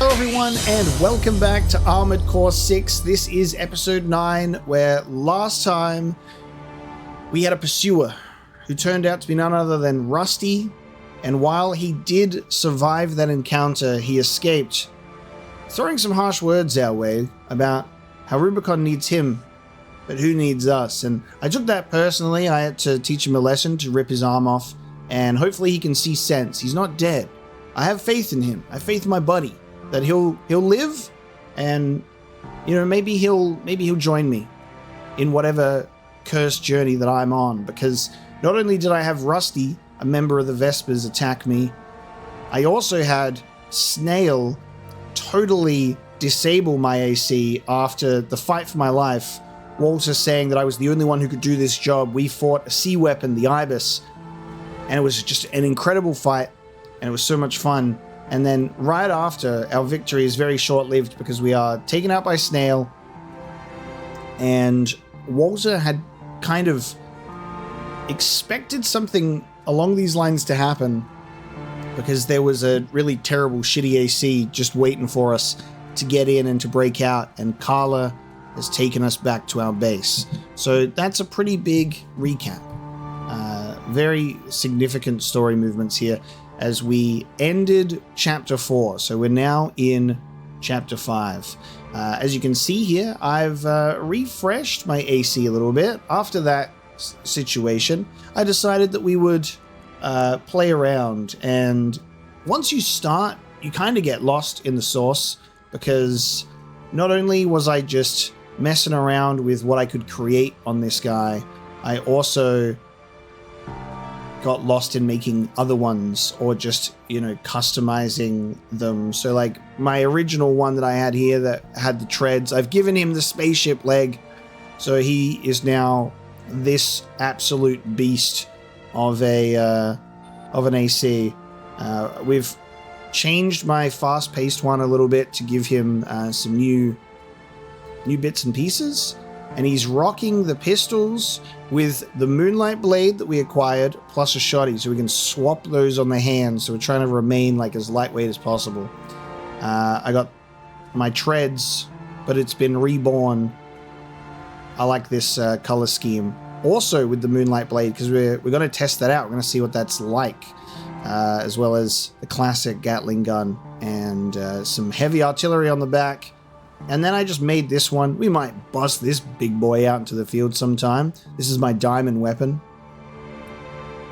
Hello everyone and welcome back to Armored Core 6. This is episode 9, where last time we had a pursuer who turned out to be none other than Rusty, and while he did survive that encounter, he escaped, throwing some harsh words our way about how Rubicon needs him, but who needs us. And I took that personally. I had to teach him a lesson, to rip his arm off, and hopefully he can see sense. He's not dead. I have faith in him. I have faith in my buddy that he'll live, and maybe he'll join me in whatever cursed journey that I'm on. Because not only did I have Rusty, a member of the Vespers, attack me, I also had Snail totally disable my AC after the fight for my life. Walter saying that I was the only one who could do this job. We fought a sea weapon, the Ibis, and it was just an incredible fight, and it was so much fun. And then right after, our victory is very short-lived because we are taken out by Snail, and Walter had kind of expected something along these lines to happen because there was a really terrible, shitty AC just waiting for us to get in and to break out, and Carla has taken us back to our base. So that's a pretty big recap. Very significant story movements here as we ended Chapter 4. So we're now in Chapter 5. As you can see here, I've refreshed my AC a little bit. After that situation, I decided that we would play around. And once you start, you kind of get lost in the source, because not only was I just messing around with what I could create on this guy, I also got lost in making other ones, or just, customizing them. So like my original one that I had here that had the treads, I've given him the spaceship leg. So he is now this absolute beast of an AC. We've changed my fast-paced one a little bit to give him some new bits and pieces, and he's rocking the pistols with the Moonlight Blade that we acquired, plus a shotty, so we can swap those on the hand. So we're trying to remain like as lightweight as possible. I got my treads, but it's been reborn. I like this color scheme. Also with the Moonlight Blade, because we're going to test that out. We're going to see what that's like, as well as the classic Gatling gun and some heavy artillery on the back. And then I just made this one. We might bust this big boy out into the field sometime. This is my diamond weapon.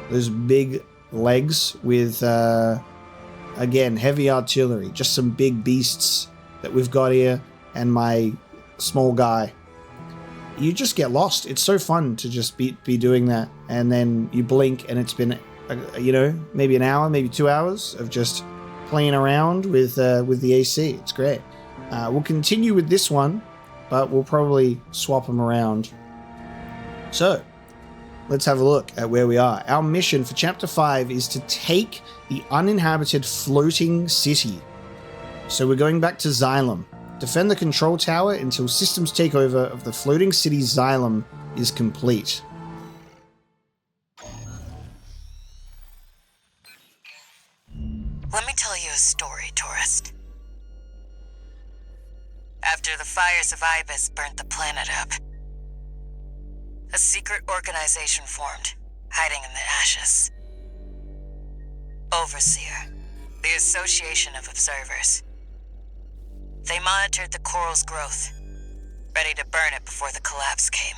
Those big legs with, again, heavy artillery. Just some big beasts that we've got here. And my small guy. You just get lost. It's so fun to just be doing that. And then you blink and it's been, maybe an hour, maybe 2 hours of just playing around with the AC. It's great. We'll continue with this one, but we'll probably swap them around. So, let's have a look at where we are. Our mission for Chapter 5 is to take the uninhabited floating city. So we're going back to Xylem. Defend the control tower until systems takeover of the floating city Xylem is complete. Let me tell you a story, tourist. After the fires of Ibis burnt the planet up, a secret organization formed, hiding in the ashes. Overseer, the Association of Observers. They monitored the coral's growth, ready to burn it before the collapse came.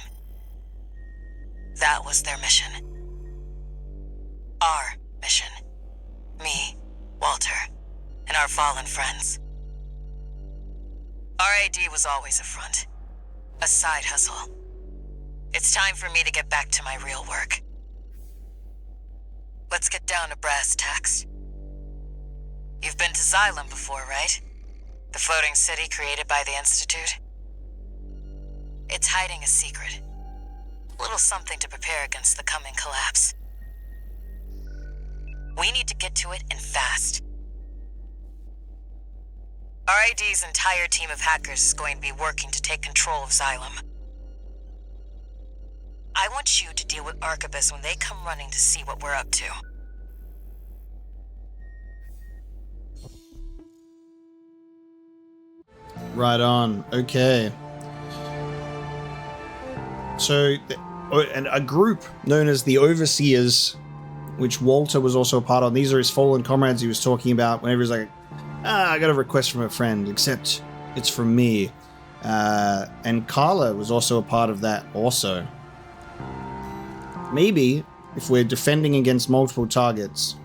That was their mission. Our mission. Me, Walter, and our fallen friends. RAD was always a front, a side hustle. It's time for me to get back to my real work. Let's get down to brass tacks. You've been to Xylem before, right? The floating city created by the Institute? It's hiding a secret. A little something to prepare against the coming collapse. We need to get to it, and fast. RAD's entire team of hackers is going to be working to take control of Xylem. I want you to deal with Arquebus when they come running to see what we're up to. Right on. Okay. So, and a group known as the Overseers, which Walter was also a part of. These are his fallen comrades he was talking about whenever he's like, I got a request from a friend, except it's from me. And Carla was also a part of that also. Maybe, if we're defending against multiple targets,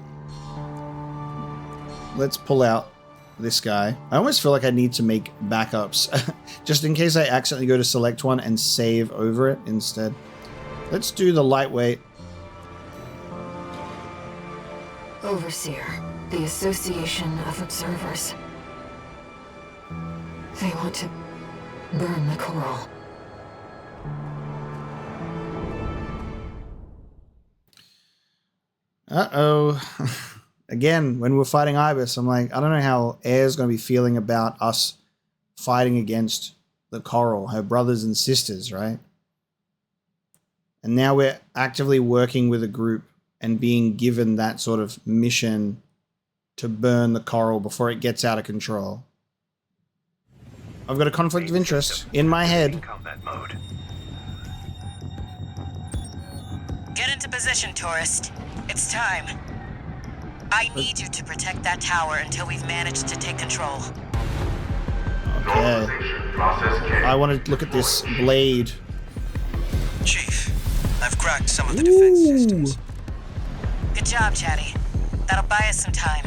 let's pull out this guy. I almost feel like I need to make backups, just in case I accidentally go to select one and save over it instead. Let's do the lightweight. Overseer, the Association of Observers. They want to burn the coral. Uh-oh. Again, when we're fighting Ibis, I'm like, I don't know how Air's going to be feeling about us fighting against the coral, her brothers and sisters, right? And now we're actively working with a group and being given that sort of mission to burn the coral before it gets out of control. I've got a conflict of interest in my head. Get into position, tourist. It's time. I need you to protect that tower until we've managed to take control. Okay. I want to look at this blade. Chief, I've cracked some of the defense systems. Good job, Chatty. That'll buy us some time.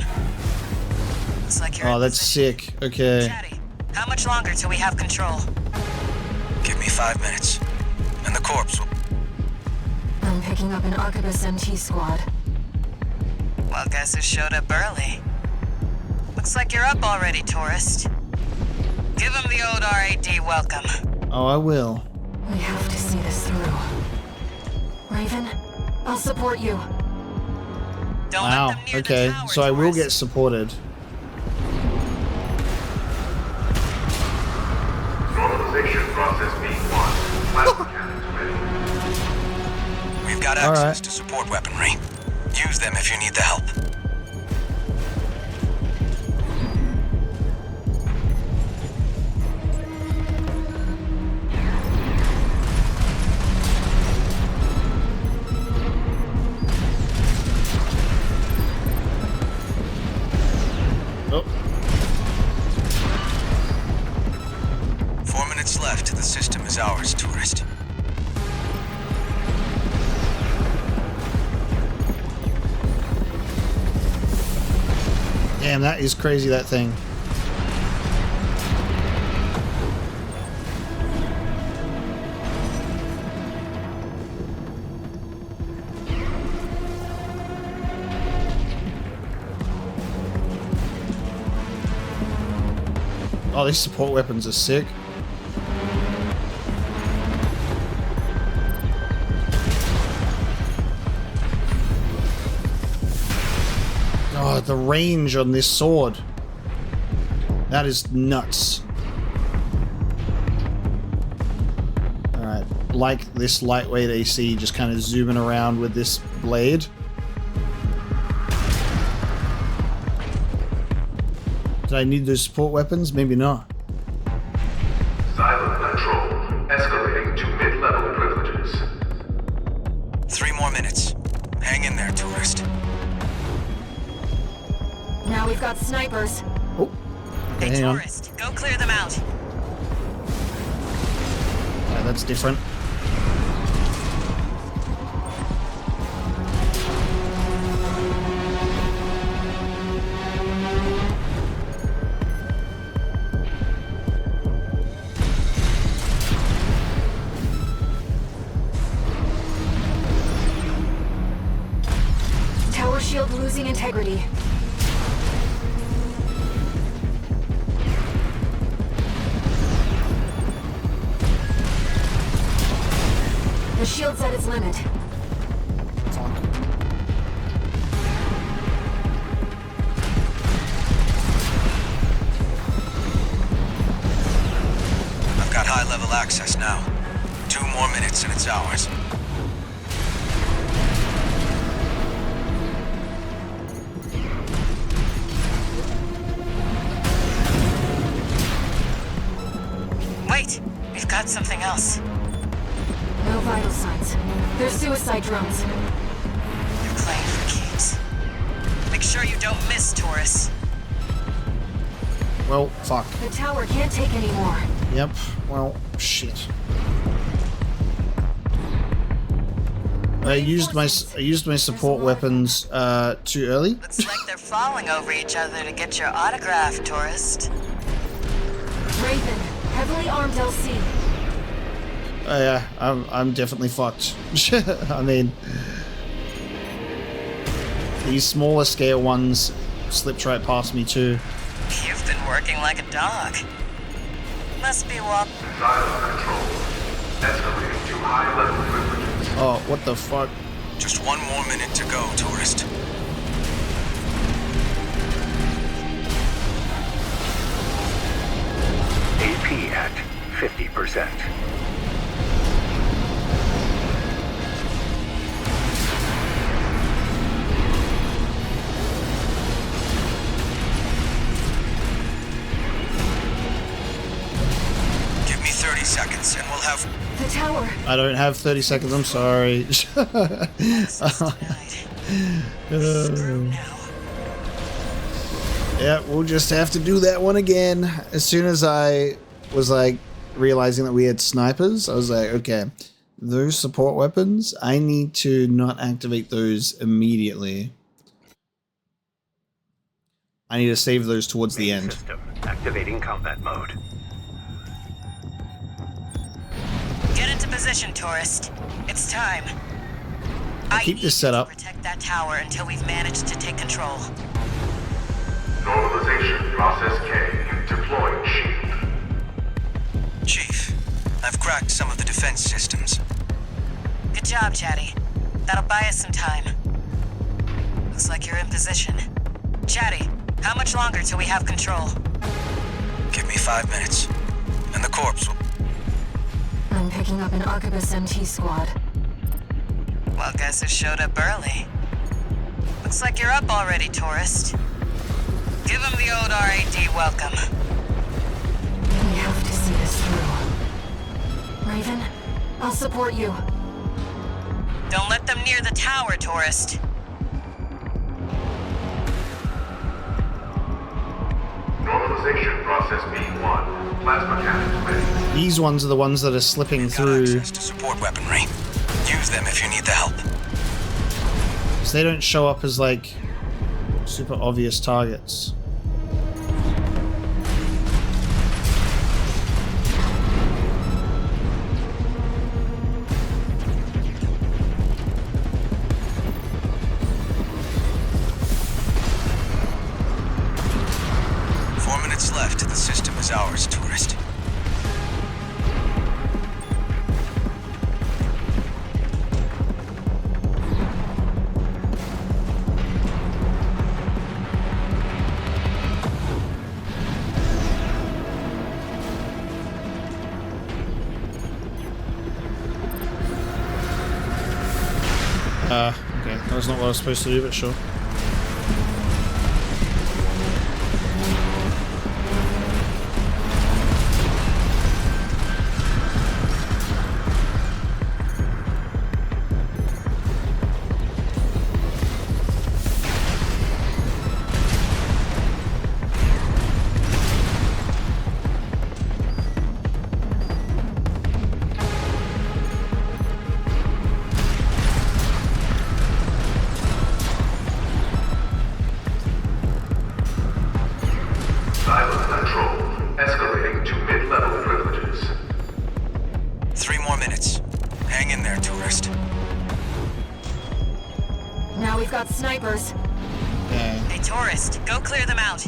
Looks like you're Oh, in that's position. sick. Okay. Chatty, how much longer till we have control? Give me 5 minutes, and the corpse will... I'm picking up an Arquebus MT squad. Well, guess who showed up early? Looks like you're up already, tourist. Give him the old RAD welcome. Oh, I will. We have to see this through. Raven, I'll support you. Don't Wow. let them near Okay. the tower, So I will tourist. get supported. Normalization process B1. Plasma cannons ready. We've got All access right. to support weaponry. Use them if you need the help. Oh. 4 minutes left. The system is ours, tourist. Damn, that is crazy, that thing. Oh, these support weapons are sick. Oh, the range on this sword. That is nuts. Alright, like this lightweight AC, just kind of zooming around with this blade. Did I need those support weapons? Maybe not. Silent control. Escalating to mid-level privileges. 3 more minutes. Hang in there, tourist. Now we've got snipers. Oh, okay, Hey, hang on. tourist, go clear them out. Alright, that's different. Tower shield losing integrity. The shield's at its limit. I've got high-level access now. 2 more minutes and it's ours. anything else? No vital signs. They're suicide drones. They're playing for keeps. Make sure you don't miss, Taurus. Well, fuck. The tower can't take any more. Yep. Well, shit. I used my support weapons too early. Looks like they're falling over each other to get your autograph, tourist. Raven, heavily armed LC. Yeah, I'm definitely fucked. I mean, these smaller scale ones slipped right past me too. You've been working like a dog. Must be Xylem control. Escalating to high-level privileges. Oh, what the fuck? Just 1 more minute to go, tourist. AP at 50%. Give me 30 seconds and we'll have... The tower. I don't have 30 seconds, I'm sorry. Yeah, we'll just have to do that one again. As soon as I was like realizing that we had snipers, I was like, okay, those support weapons, I need to not activate those immediately. I need to save those towards the end. System activating combat mode. Get into position, tourist. It's time. I'll keep this set up. Protect that tower until we've managed to take control. Normalization process K. Deploying shield. Chief, I've cracked some of the defense systems. Good job, Chatty. That'll buy us some time. Looks like you're in position. Chatty, how much longer till we have control? Give me 5 minutes, and the corpse will... I'm picking up an Arquebus MT squad. Well, guess who showed up early? Looks like you're up already, tourist. Give him the old RAD welcome. We have to see this through. Raven, I'll support you. Don't let them near the tower, tourist. Normalization process B1. Plasma cannons ready. These ones are the ones that are slipping Got through. access to support weaponry. Use them if you need the help. So they don't show up as like super obvious targets. Left, the system is ours, tourist. Okay, that was not what I was supposed to do, but sure. Xylem control. Escalating to mid-level privileges. 3 more minutes. Hang in there, tourist. Now we've got snipers. Yeah. Hey, tourist, go clear them out.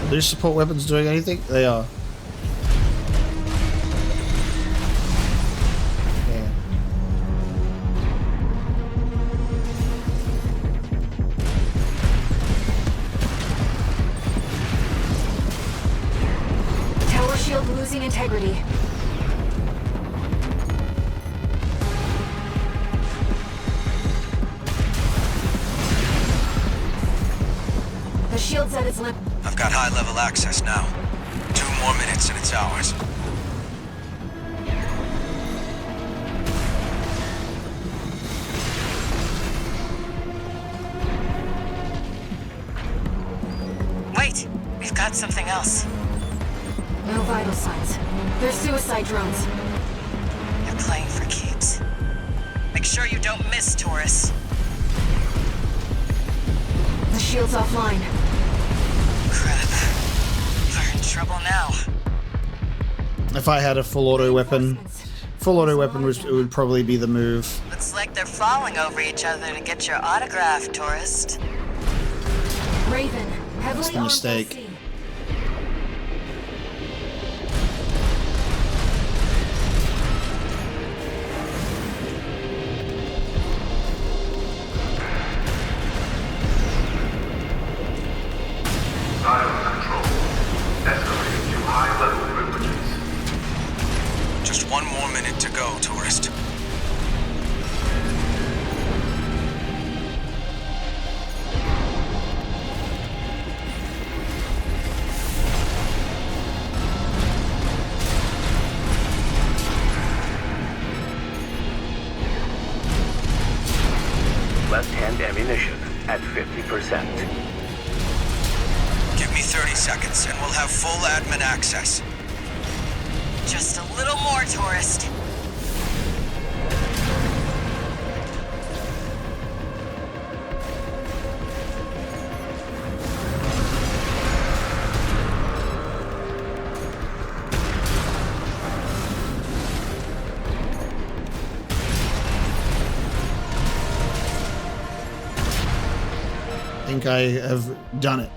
Are these support weapons doing anything? They are. Yeah. Tower shield losing integrity. The shield's at its limit. I've got high-level access now. 2 more minutes and it's ours. Wait, we've got something else. No vital signs. They're suicide drones. You're playing for keeps. Make sure you don't miss, Taurus. The shield's offline. Crap. We're in trouble now. If I had a full auto weapon, would probably be the move. Looks like they're falling over each other to get your autograph, tourist. Raven, heavily That's the armed mistake. LC. Dial control. Escalating to high-level privileges. Just 1 more minute to go, tourist. Left-hand ammunition at 50%. Give me 30 seconds and we'll have full admin access. Just a little more, tourist. I think I have done it.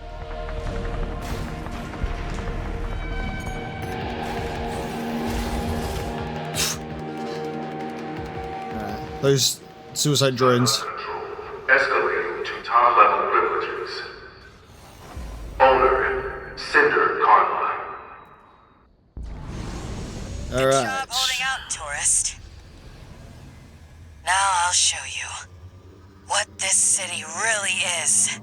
Those suicide drones. Control. Escalating to top-level privileges. Owner, Cinder Karma. Good Alright. job holding out, tourist. Now I'll show you what this city really is.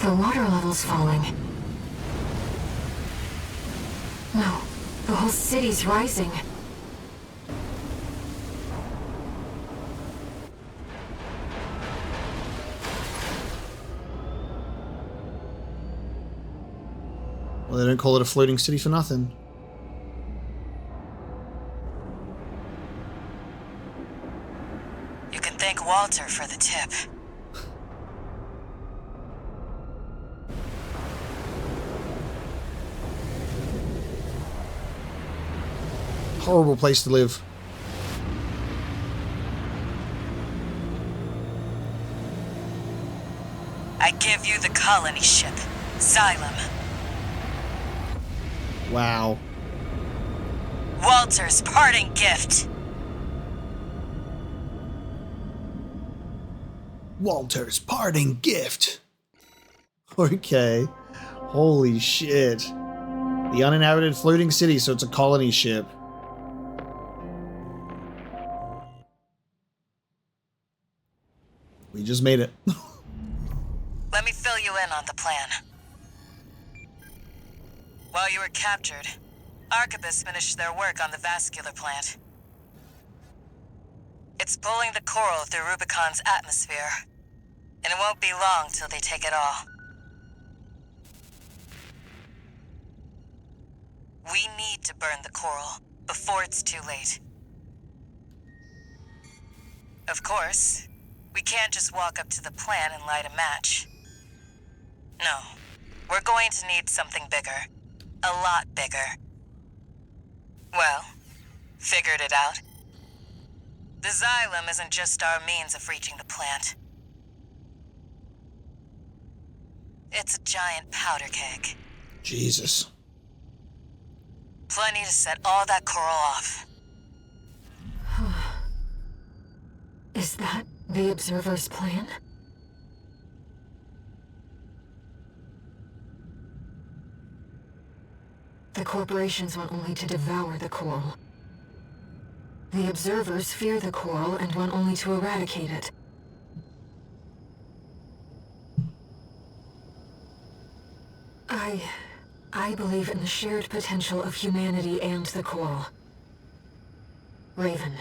The water level's falling. No, the whole city's rising. Well, they don't call it a floating city for nothing. You can thank Walter for the tip. Horrible place to live. I give you the colony ship, Xylem. Wow. Walter's parting gift. Walter's parting gift. Okay. Holy shit. The uninhabited floating city, so it's a colony ship. We just made it. Let me fill you in on the plan. While you were captured, Arquebus finished their work on the vascular plant. It's pulling the coral through Rubicon's atmosphere, and it won't be long till they take it all. We need to burn the coral before it's too late. Of course, we can't just walk up to the plant and light a match. No, we're going to need something bigger. A lot bigger. Well, figured it out. The Xylem isn't just our means of reaching the plant. It's a giant powder keg. Jesus. Plenty to set all that coral off. Is that the Observer's plan? The corporations want only to devour the coral. The observers fear the coral and want only to eradicate it. I believe in the shared potential of humanity and the coral. Raven,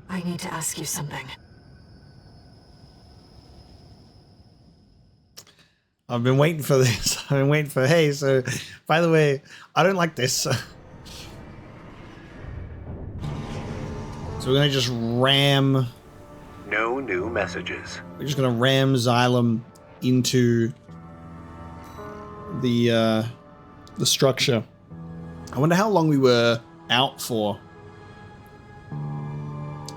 I need to ask you something. I've been waiting for this. I've been waiting for, hey, so, by the way, I don't like this. So we're going to just ram... No new messages. We're just going to ram Xylem into the structure. I wonder how long we were out for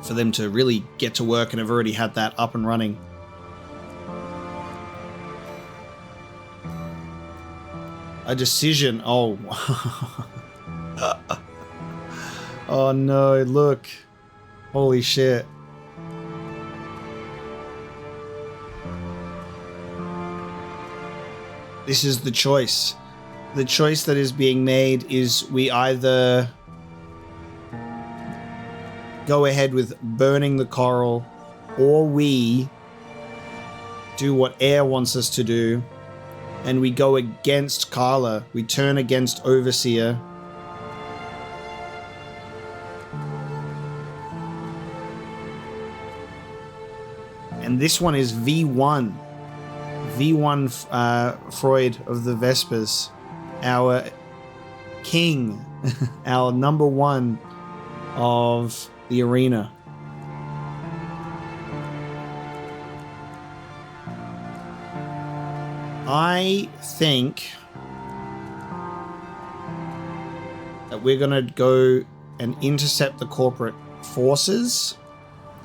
them to really get to work and have already had that up and running. A decision. Oh. Oh no, look. Holy shit. This is the choice. The choice that is being made is we either go ahead with burning the coral, or we do what Air wants us to do, and we go against Carla. We turn against Overseer. And this one is V1. V1 Freud of the Vespers. Our king. Our number one of the arena. I think that we're going to go and intercept the corporate forces.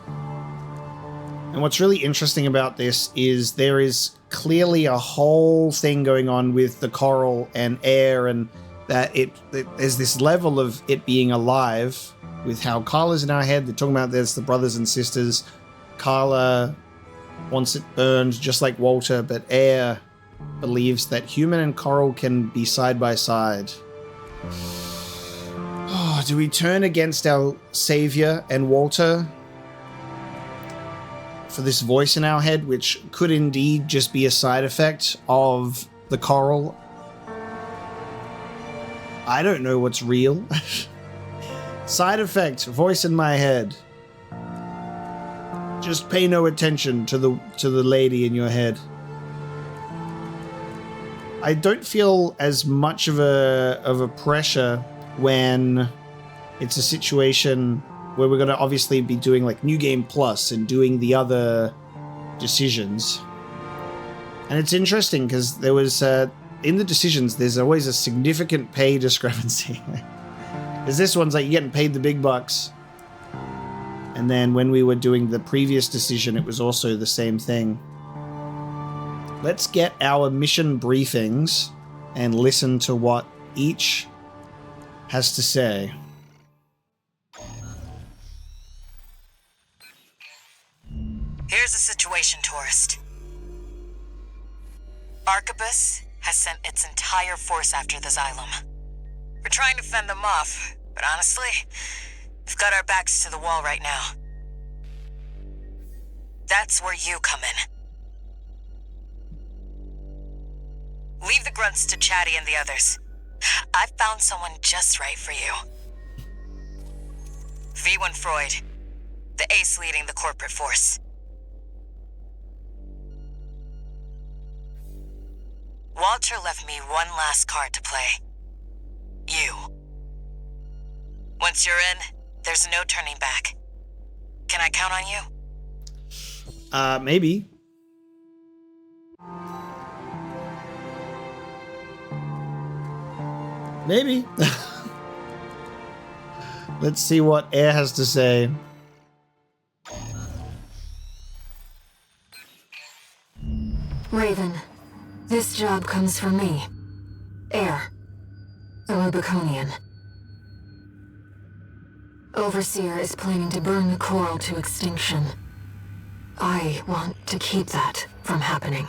And what's really interesting about this is there is clearly a whole thing going on with the coral and Air, and that there's this level of it being alive with how Carla's in our head. They're talking about there's the brothers and sisters. Carla wants it burned just like Walter, but Air believes that human and coral can be side by side. Oh, do we turn against our savior and Walter for this voice in our head, which could indeed just be a side effect of the coral? I don't know what's real. Side effect, voice in my head. Just pay no attention to the lady in your head. I don't feel as much of a pressure when it's a situation where we're going to obviously be doing like New Game Plus and doing the other decisions. And it's interesting because there was, in the decisions, there's always a significant pay discrepancy. Because this one's like, you're getting paid the big bucks. And then when we were doing the previous decision, it was also the same thing. Let's get our mission briefings and listen to what each has to say. Here's the situation, tourist. Arquebus has sent its entire force after the Xylem. We're trying to fend them off, but honestly, we've got our backs to the wall right now. That's where you come in. Leave the grunts to Chatty and the others. I've found someone just right for you. V1 Freud, the ace leading the corporate force. Walter left me one last card to play. You. Once you're in, there's no turning back. Can I count on you? Maybe. Maybe. Let's see what Air has to say. Raven, this job comes from me. Air, the Rubiconian. Overseer is planning to burn the coral to extinction. I want to keep that from happening.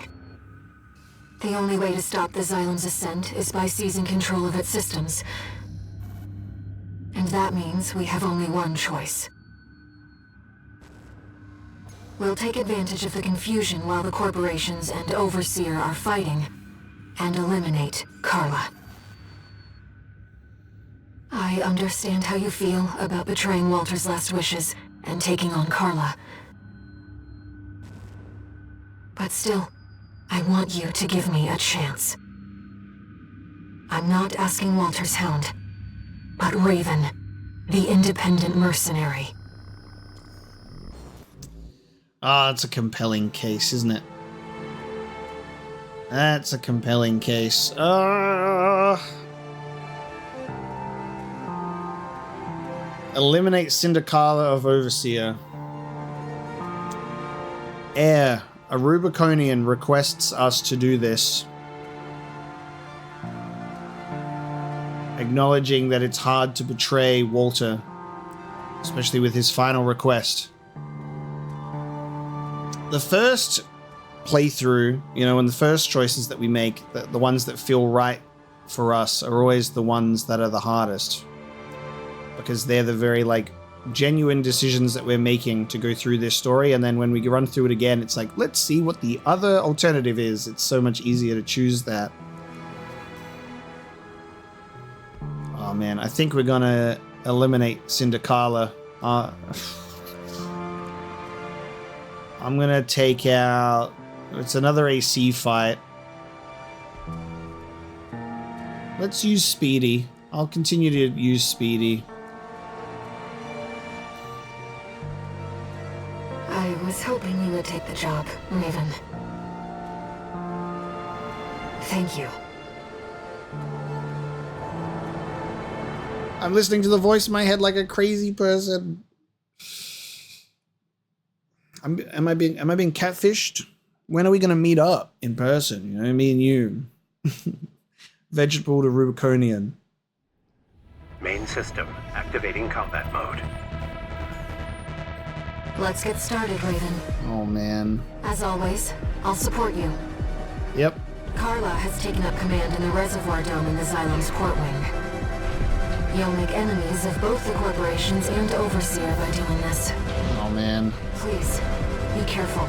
The only way to stop the Xylem's ascent is by seizing control of its systems. And that means we have only one choice. We'll take advantage of the confusion while the corporations and Overseer are fighting, and eliminate Carla. I understand how you feel about betraying Walter's last wishes and taking on Carla. But still, I want you to give me a chance. I'm not asking Walter's hound, but Raven, the independent mercenary. Ah, it's a compelling case, isn't it? That's a compelling case. Eliminate Syndicala of Overseer. Air, a Rubiconian requests us to do this. Acknowledging that it's hard to betray Walter, especially with his final request. The first playthrough, you know, and the first choices that we make, the ones that feel right for us are always the ones that are the hardest. Because they're the very, like, genuine decisions that we're making to go through this story, and then when we run through it again, it's like, let's see what the other alternative is. It's so much easier to choose that. Oh man, I think we're gonna eliminate Syndicala. I'm gonna take out... It's another AC fight. Let's use Speedy. I'll continue to use Speedy. I was hoping you would take the job, Raven. Thank you. I'm listening to the voice in my head like a crazy person. Am I being catfished? When are we gonna meet up in person? You know, me and you. Vegetable to Rubiconian. Main system activating combat mode. Let's get started, Raven. Oh man. As always, I'll support you. Yep. Carla has taken up command in the reservoir dome in the Xylem's port wing. You'll make enemies of both the corporations and Overseer by doing this. Oh man. Please, be careful.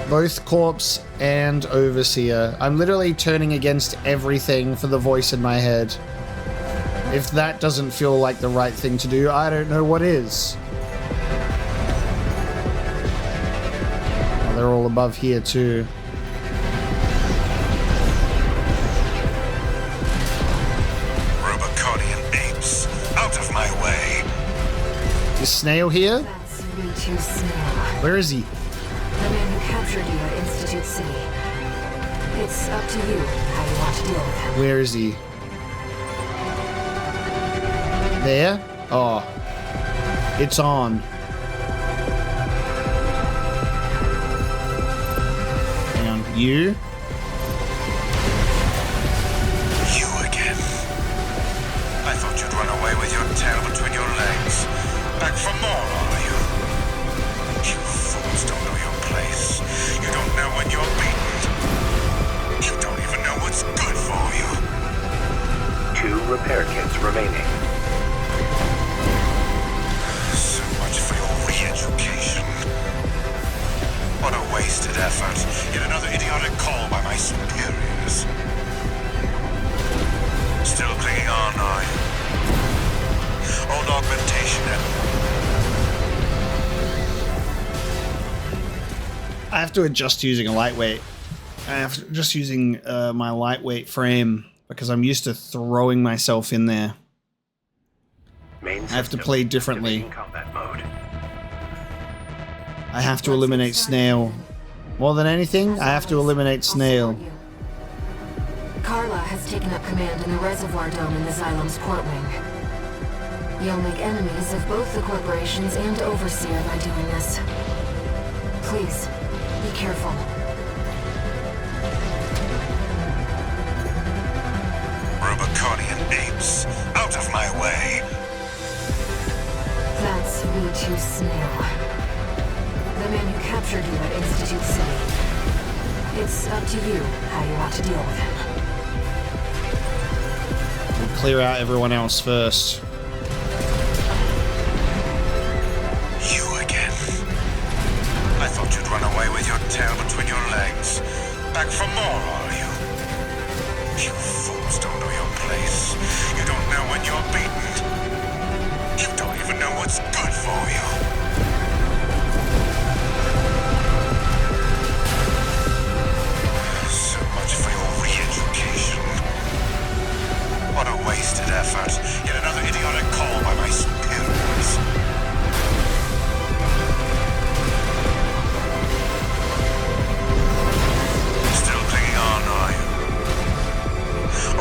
Both Corpse and Overseer. I'm literally turning against everything for the voice in my head. If that doesn't feel like the right thing to do, I don't know what is. Oh, they're all above here too. Rubiconian apes, out of my way. Is Snail here? That's V2 Snail. Where is he? The man who captured you at Institute City. It's up to you how you want to deal with him. Where is he? There? Oh. It's on. Hang on. You? You again. I thought you'd run away with your tail between your legs. Back for more, are you? You fools don't know your place. You don't know when you're beaten. You don't even know what's good for you. 2 repair kits remaining. So much for your re-education. What a wasted effort. Yet another idiotic call by my superiors. Still clinging on, are you? Old augmentation and... I have to adjust using a lightweight. I have to just using my lightweight frame because I'm used to throwing myself in there. Main I have to system play differently. activating combat mode. I have to eliminate Snail. More than anything, I have to eliminate Snail. Carla has taken up command in the reservoir dome in the Xylem's port wing. You'll make enemies of both the corporations and Overseer by doing this. Please, be careful. Rubiconian apes, out of my way. That's V2 Snail. The man who captured you at Institute City. It's up to you how you want to deal with him. We'll clear out everyone else first. You again. I thought you'd run away with your tail between your legs. Back for more, are you? You fools don't know your place. You don't know when you're beaten. You don't even know what's good for you. So much for your re-education. What a wasted effort. Yet another idiotic call by my superiors. Still clinging on, are you?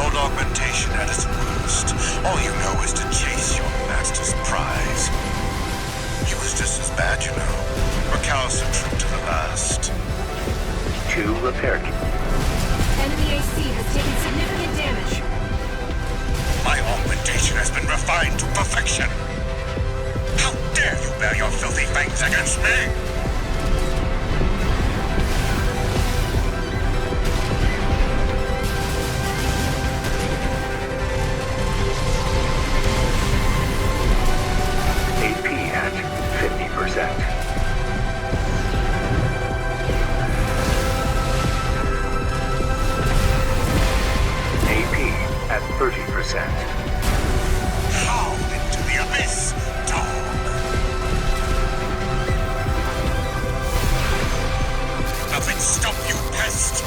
Old augmentation at its worst. All you know is to chase your master's prize. He was just as bad, you know. Recalcitrant to the last. 2 repair kits. Enemy AC has taken significant damage. My augmentation has been refined to perfection. How dare you bear your filthy fangs against me? AP at 50%. AP at 30%. How into the abyss, dog? Nothing stop you, pest.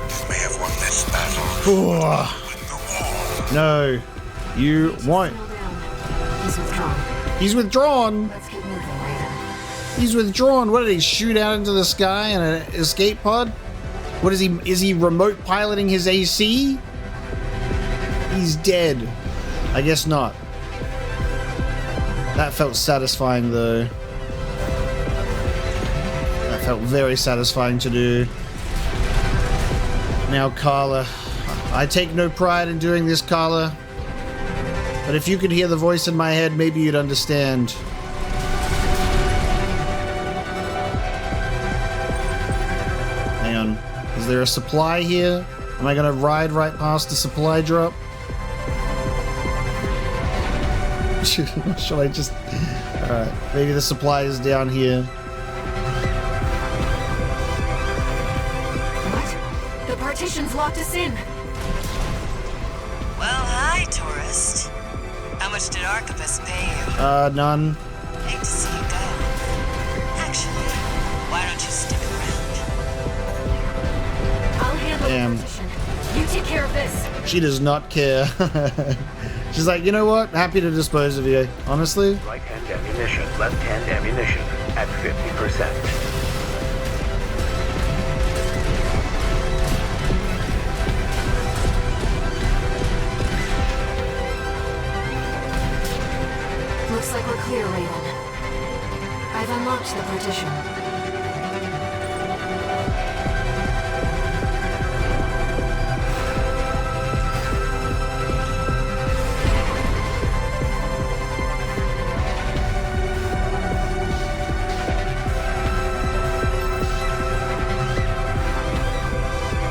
You may have won this battle. Win the war. No, you won't. Still down. He's withdrawn. He's withdrawn. Let's keep moving, Raven. He's withdrawn. What did he shoot out into the sky in an escape pod? What is he? Is he remote piloting his AC? He's dead. I guess not. That felt satisfying though. That felt very satisfying to do. Now, Carla. I take no pride in doing this, Carla. But if you could hear the voice in my head, maybe you'd understand. Hang on. Is there a supply here? Am I gonna ride right past the supply drop? Should I just... Alright, maybe the supply is down here. What? The partition's locked us in. Well, hi, tourist. How much did Archibus pay you? None. Hate to see you go. Actually, why don't you stick around? I'll handle Damn. the partition. You take care of this. She does not care. She's like, you know what? Happy to dispose of you. Honestly. Right-hand ammunition, left-hand ammunition at 50%. Looks like we're clear, Raven. I've unlocked the partition.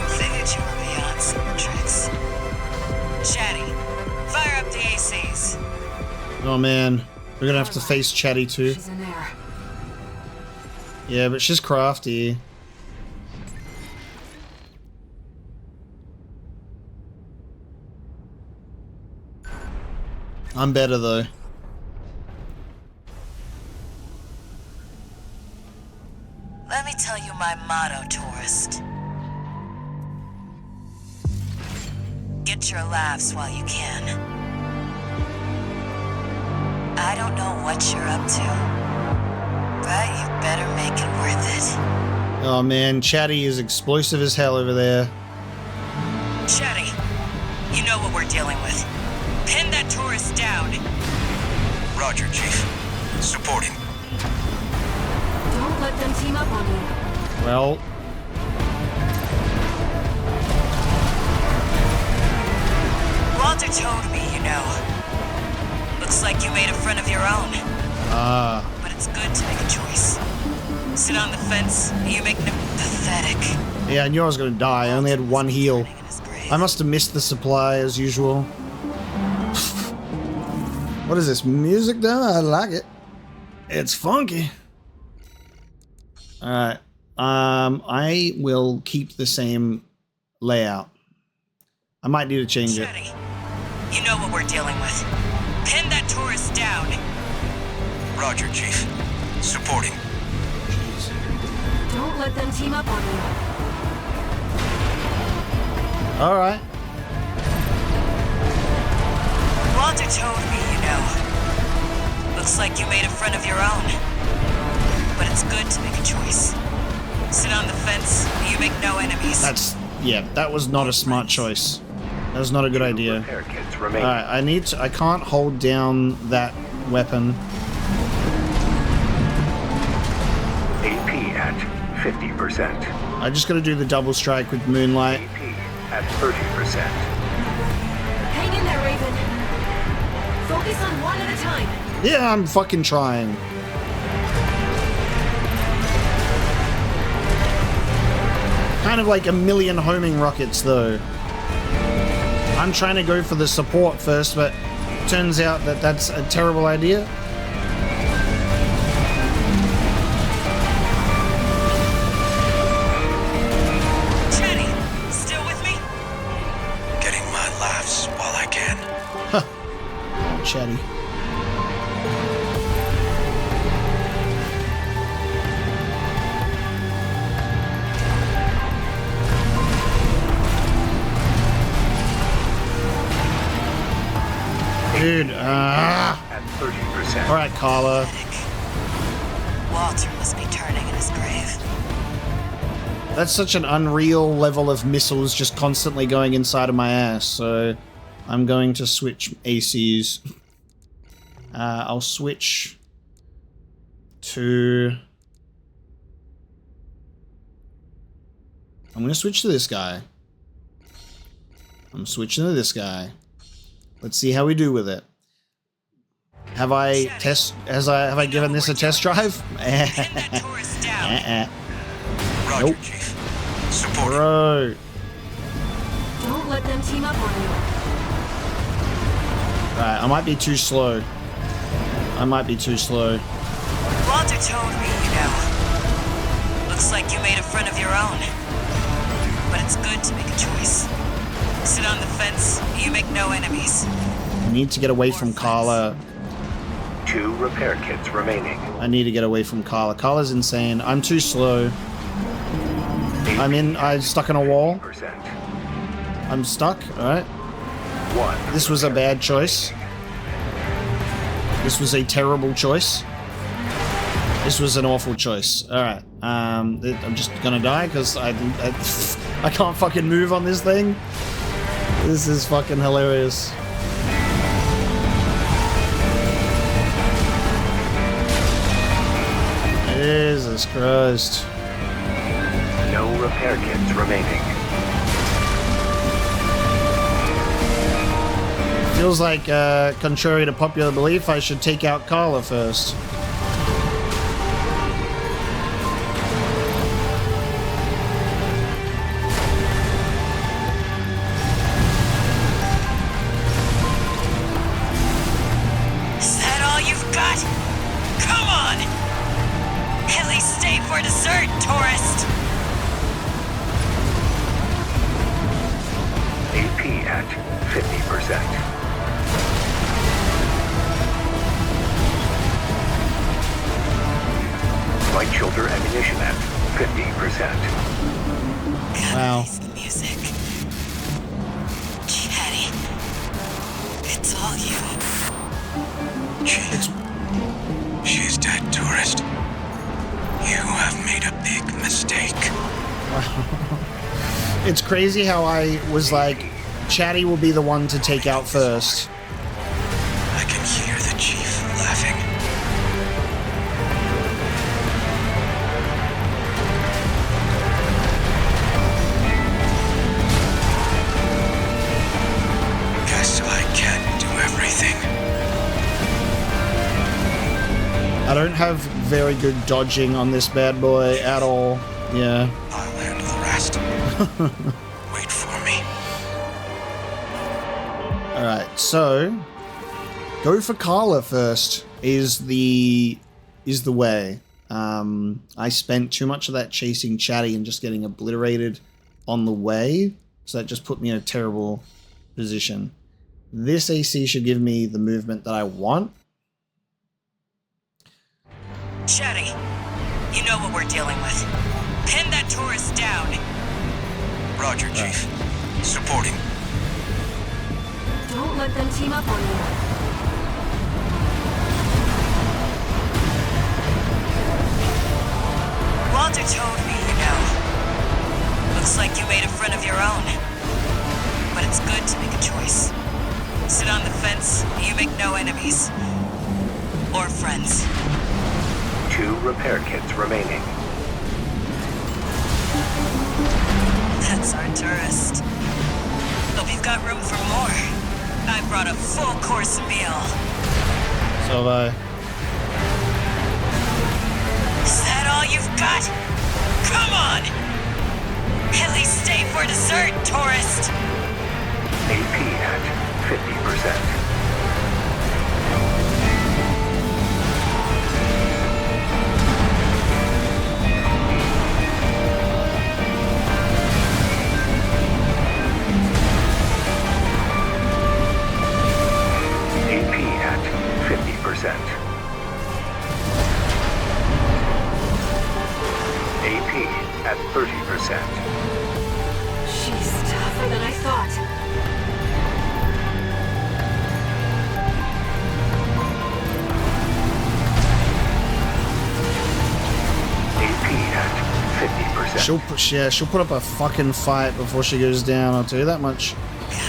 Figured you were beyond some tricks. Chatty, fire up the ACs. Oh man. We're gonna have to face Chatty too. She's in there. Yeah, but she's crafty. I'm better though. Let me tell you my motto, tourist. Get your laughs while you can. I don't know what you're up to, but you better make it worth it. Oh man, Chatty is explosive as hell over there. Chatty, you know what we're dealing with. Pin that tourist down. Roger, Chief. Supporting. Don't let them team up on you. Well, Walter told me, you know. Looks like you made a friend of your own. ah, But it's good to make a choice. Sit on the fence. You make no... Pathetic. Yeah, I knew I was gonna die. I only had one heal. In his grave. I must have missed the supply as usual. What is this? Music though? I like it. It's funky. Alright. I will keep the same layout. I might need to change it. Chetty, you know what we're dealing with. Pin that tourist down. Roger, Chief. Supporting. Don't let them team up on you. Alright. Walter told me, you know. Looks like you made a friend of your own. But it's good to make a choice. Sit on the fence, you make no enemies. Yeah, that was not a smart choice. That was not a good idea. Repair kits remain. Alright, I can't hold down that weapon. AP at 50%. I just gotta do the double strike with Moonlight. AP at 30%. Hang in there, Raven. Focus on one at a time. Yeah, I'm fucking trying. Kind of like a million homing rockets, though. I'm trying to go for the support first, but turns out that that's a terrible idea. Chetty, still with me? Getting my laughs while I can. Chatty. Dude, At 30%. Alright, Carla. Pathetic. Walter must be turning in his grave. That's such an unreal level of missiles just constantly going inside of my ass, so I'm going to switch ACs. I'll switch to... I'm going to switch to this guy. I'm switching to this guy. Let's see how we do with it. Have I given this a test drive? Pin that tourist down. Roger, Nope. Chief. Supporting. Bro. Don't let them team up on you. Alright, I might be too slow. Walter told me, you know. Looks like you made a friend of your own. But it's good to make a choice. Sit on the fence, you make no enemies. I need to get away from Carla. 2 repair kits remaining. I need to get away from Carla. Carla's insane. I'm too slow. I'm stuck in a wall. 80%. I'm stuck. Alright. 1. This was a bad choice. This was a terrible choice. This was an awful choice. Alright. I'm just gonna die because I can't fucking move on this thing. This is fucking hilarious. Jesus Christ. No repair kits remaining. Feels like, contrary to popular belief, I should take out Carla first. Is that all you've got? Come on! At least stay for dessert, tourist! AP at 50%. Light shoulder ammunition at 50%. Wow. Face the music. Chetty. It's all you. She's dead, tourist. You have made a big mistake. It's crazy how I was like, Chatty will be the one to take out first. I can hear the chief laughing. Guess I can't do everything. I don't have very good dodging on this bad boy at all. Yeah. I'll handle the rest. Wait for me. Alright, so go for Carla first is the way. I spent too much of that chasing Chatty and just getting obliterated on the way, so that just put me in a terrible position. This AC should give me the movement that I want. Chatty, you know what we're dealing with. Pin that Taurus down. Roger, Chief. Supporting. Don't let them team up on you. Walter told me, you know. Looks like you made a friend of your own. But it's good to make a choice. Sit on the fence, you make no enemies. Or friends. 2 repair kits remaining. That's our tourist. Hope you've got room for more. I brought a full course meal. So have I. Is that all you've got? Come on! At least stay for dessert, tourist! AP at 50%. AP at 50%. AP at 30%. She's tougher than I thought. AP at 50%. She'll put up a fucking fight before she goes down, I'll tell you that much.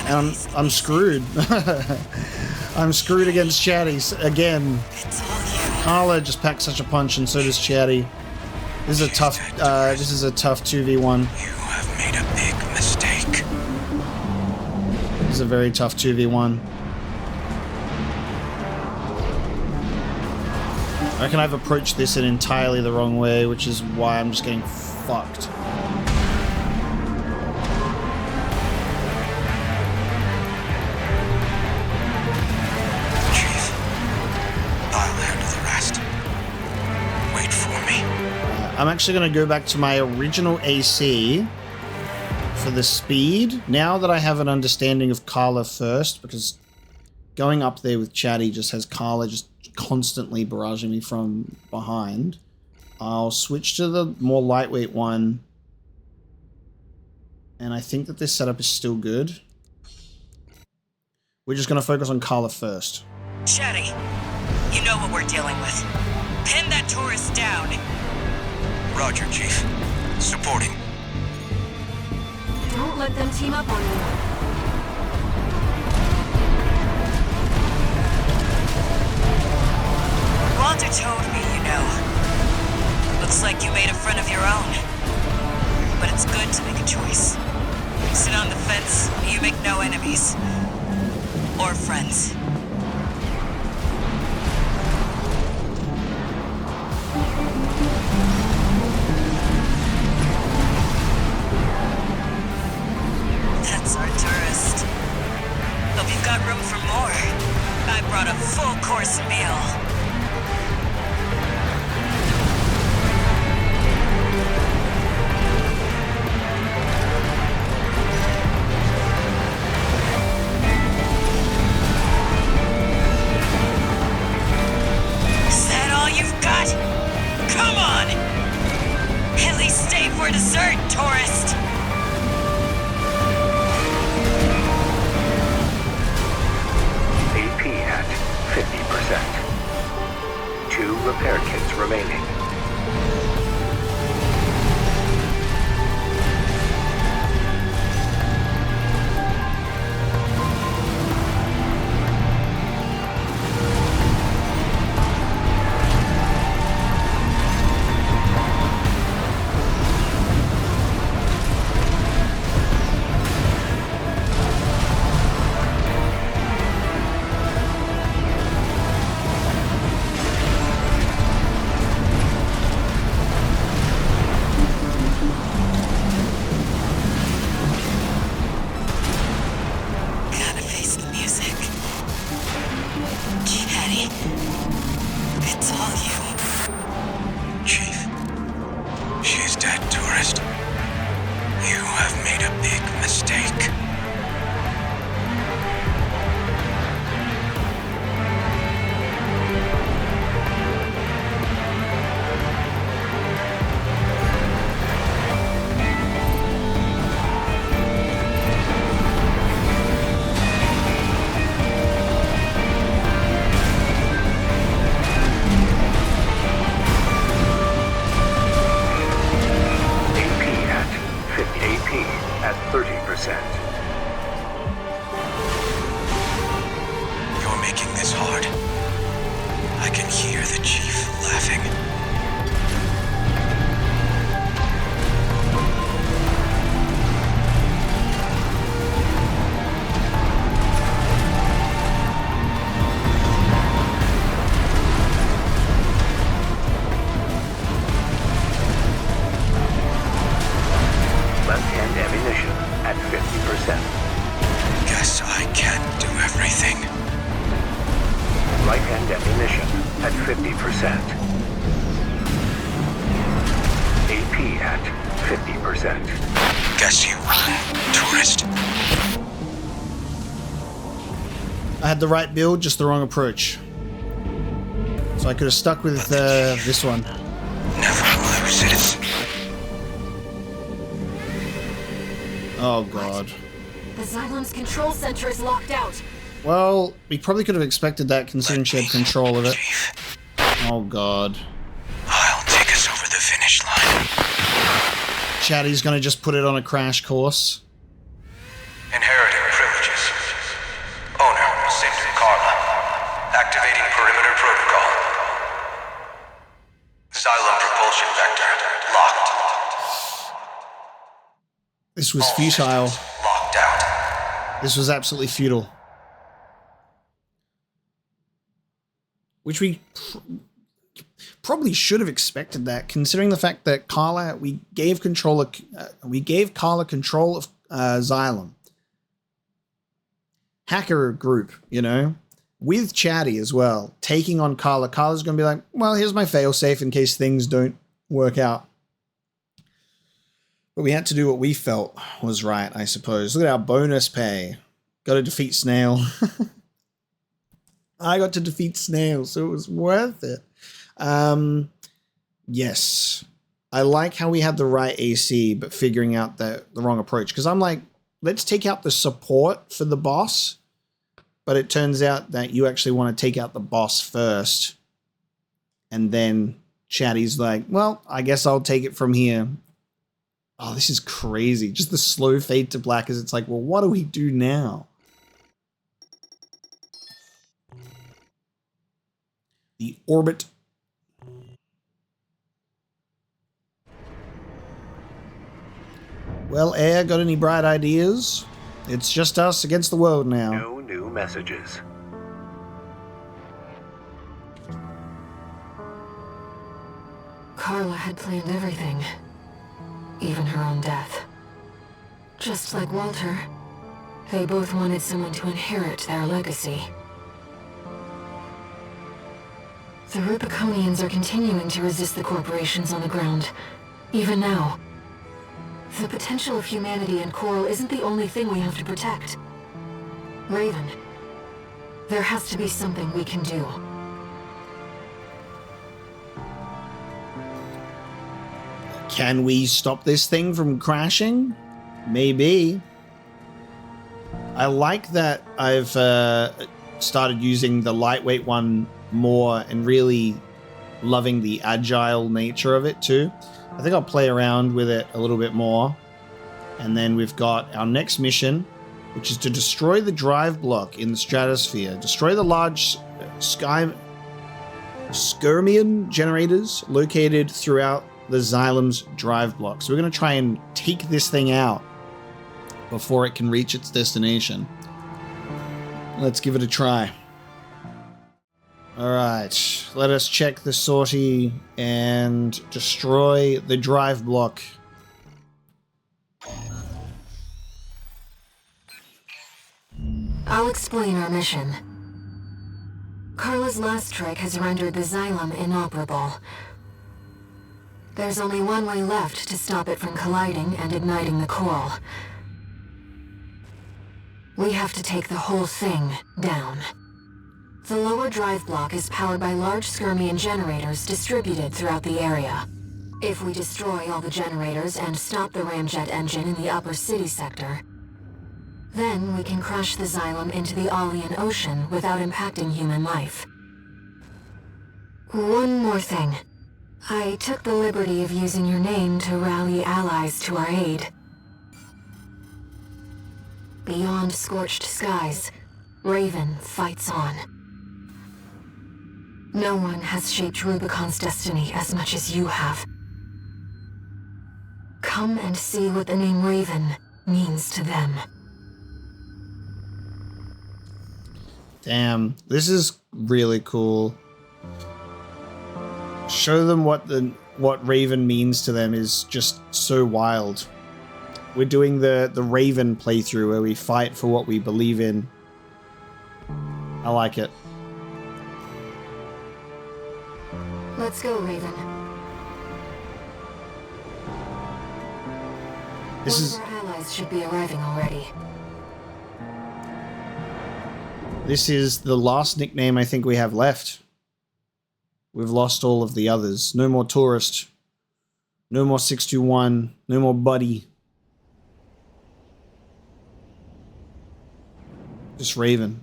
And I'm screwed. I'm screwed against Chatty again. It's all you. Carla just packed such a punch, and so does Chatty. This is a tough 2v1. You have made a big mistake. This is a very tough 2v1. I reckon I've approached this in entirely the wrong way, which is why I'm just getting fucked. Chief, I'll handle the rest. Wait for me. I'm actually going to go back to my original AC for the speed. Now that I have an understanding of Carla first, because going up there with Chatty just has Carla just constantly barraging me from behind. I'll switch to the more lightweight one. And I think that this setup is still good. We're just going to focus on Carla first. Chatty, you know what we're dealing with. Pin that Taurus down. Roger, Chief. Supporting. Don't let them team up on you. Walter told me, you know. Looks like you made a friend of your own. But it's good to make a choice. Sit on the fence, you make no enemies. Or friends. That's our tourist. Hope you've got room for more. I brought a full course meal. Is that all you've got? Come on! At least stay for dessert, tourist! AP at 50%. 2 repair kits remaining. Eddie. It's all you. Chief, she is dead, tourist. You have made a big mistake. At 30%. You're making this hard. I can hear the chief laughing. Left-hand ammunition at 50%. Guess I can't do everything. Right-hand ammunition at 50%. AP at 50%. Guess you won, tourist. I had the right build, just the wrong approach. So I could have stuck with this one. Never loses. Oh god. The Xylem's control center is locked out. Well, we probably could have expected that considering she had control of it. Chief, Oh god. I'll take us over the finish line. Chatty's gonna just put it on a crash course. Inheriting privileges. Owner, Cinder Carla. Activating perimeter protocol. Xylem propulsion vector locked. This was futile. Locked out. This was absolutely futile. Which we probably should have expected that, considering the fact that Carla, we gave Carla control of Xylem. Hacker group, you know, with Chatty as well, taking on Carla. Carla's going to be like, well, here's my failsafe in case things don't work out. But we had to do what we felt was right, I suppose. Look at our bonus pay. Got to defeat Snail. I got to defeat Snail, so it was worth it. Yes. I like how we had the right AC, but figuring out the wrong approach. Because I'm like, let's take out the support for the boss. But it turns out that you actually want to take out the boss first. And then Chatty's like, well, I guess I'll take it from here. Oh, this is crazy. Just the slow fade to black as it's like, well, what do we do now? The orbit. Well, Air, got any bright ideas? It's just us against the world now. No new messages. Carla had planned everything. Even her own death. Just like Walter, they both wanted someone to inherit their legacy. The Rubiconians are continuing to resist the corporations on the ground, even now. The potential of humanity and Coral isn't the only thing we have to protect. Raven, there has to be something we can do. Can we stop this thing from crashing? Maybe. I like that I've started using the lightweight one more and really loving the agile nature of it too. I think I'll play around with it a little bit more. And then we've got our next mission, which is to destroy the drive block in the stratosphere. Destroy the large Skyrmian generators located throughout the Xylem's drive block. So we're going to try and take this thing out before it can reach its destination. Let's give it a try. Alright, let us check the sortie and destroy the drive block. I'll explain our mission. Carla's last trick has rendered the Xylem inoperable. There's only one way left to stop it from colliding and igniting the coral. We have to take the whole thing down. The lower drive block is powered by large Skirmian generators distributed throughout the area. If we destroy all the generators and stop the ramjet engine in the upper city sector, then we can crash the Xylem into the Alien Ocean without impacting human life. One more thing. I took the liberty of using your name to rally allies to our aid. Beyond scorched skies, Raven fights on. No one has shaped Rubicon's destiny as much as you have. Come and see what the name Raven means to them. Damn, this is really cool. Show them what Raven means to them is just so wild. We're doing the Raven playthrough where we fight for what we believe in. I like it. Let's go, Raven. This is One of our allies should be arriving already. This is the last nickname I think we have left. We've lost all of the others. No more Tourist. No more 621. No more Buddy. Just Raven.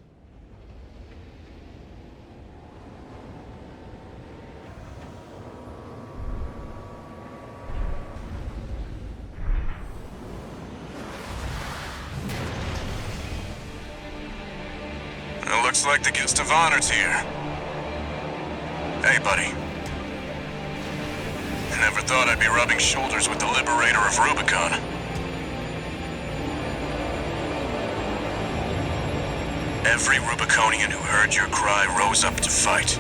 It looks like the guest of honor's here. Hey, buddy. I never thought I'd be rubbing shoulders with the liberator of Rubicon. Every Rubiconian who heard your cry rose up to fight.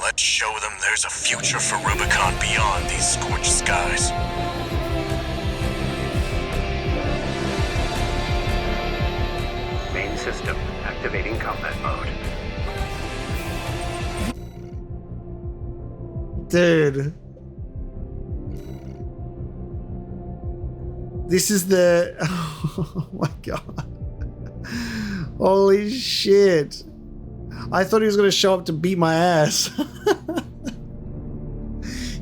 Let's show them there's a future for Rubicon beyond these scorched skies. Main system activating combat mode. Dude. This is the... Oh my god. Holy shit. I thought he was going to show up to beat my ass.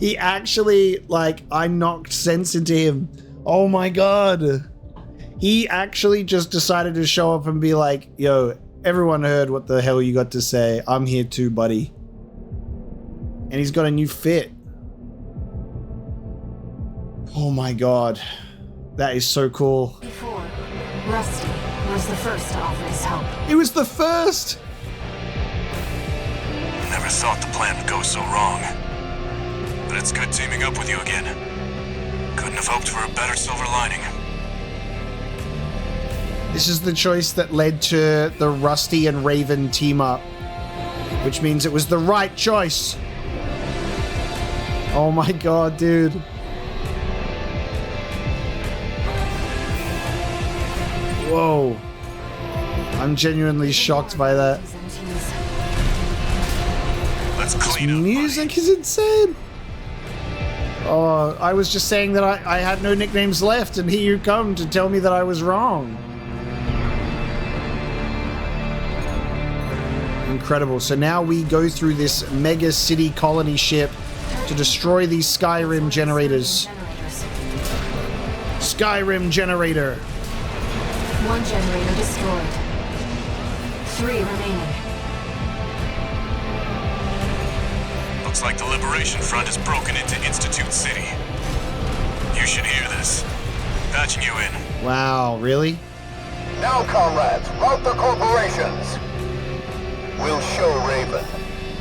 He actually, like, I knocked sense into him. Oh my god. He actually just decided to show up and be like, yo, everyone heard what the hell you got to say. I'm here too, buddy. And he's got a new fit. Oh my god. That is so cool. Before, Rusty was the first to offer his help. It was the first! Never thought the plan would go so wrong. But it's good teaming up with you again. Couldn't have hoped for a better silver lining. This is the choice that led to the Rusty and Raven team up. Which means it was the right choice. Oh my god, dude. Whoa. I'm genuinely shocked by that. Let's clean up. Music is insane. Oh, I was just saying that I had no nicknames left, and here you come to tell me that I was wrong. Incredible. So now we go through this mega city colony ship to destroy these Skyrim generators. Skyrim generator. One generator destroyed. 3 remaining. Looks like the Liberation Front has broken into Institute City. You should hear this. Patching you in. Wow, really? Now, comrades, rout the corporations. We'll show Raven.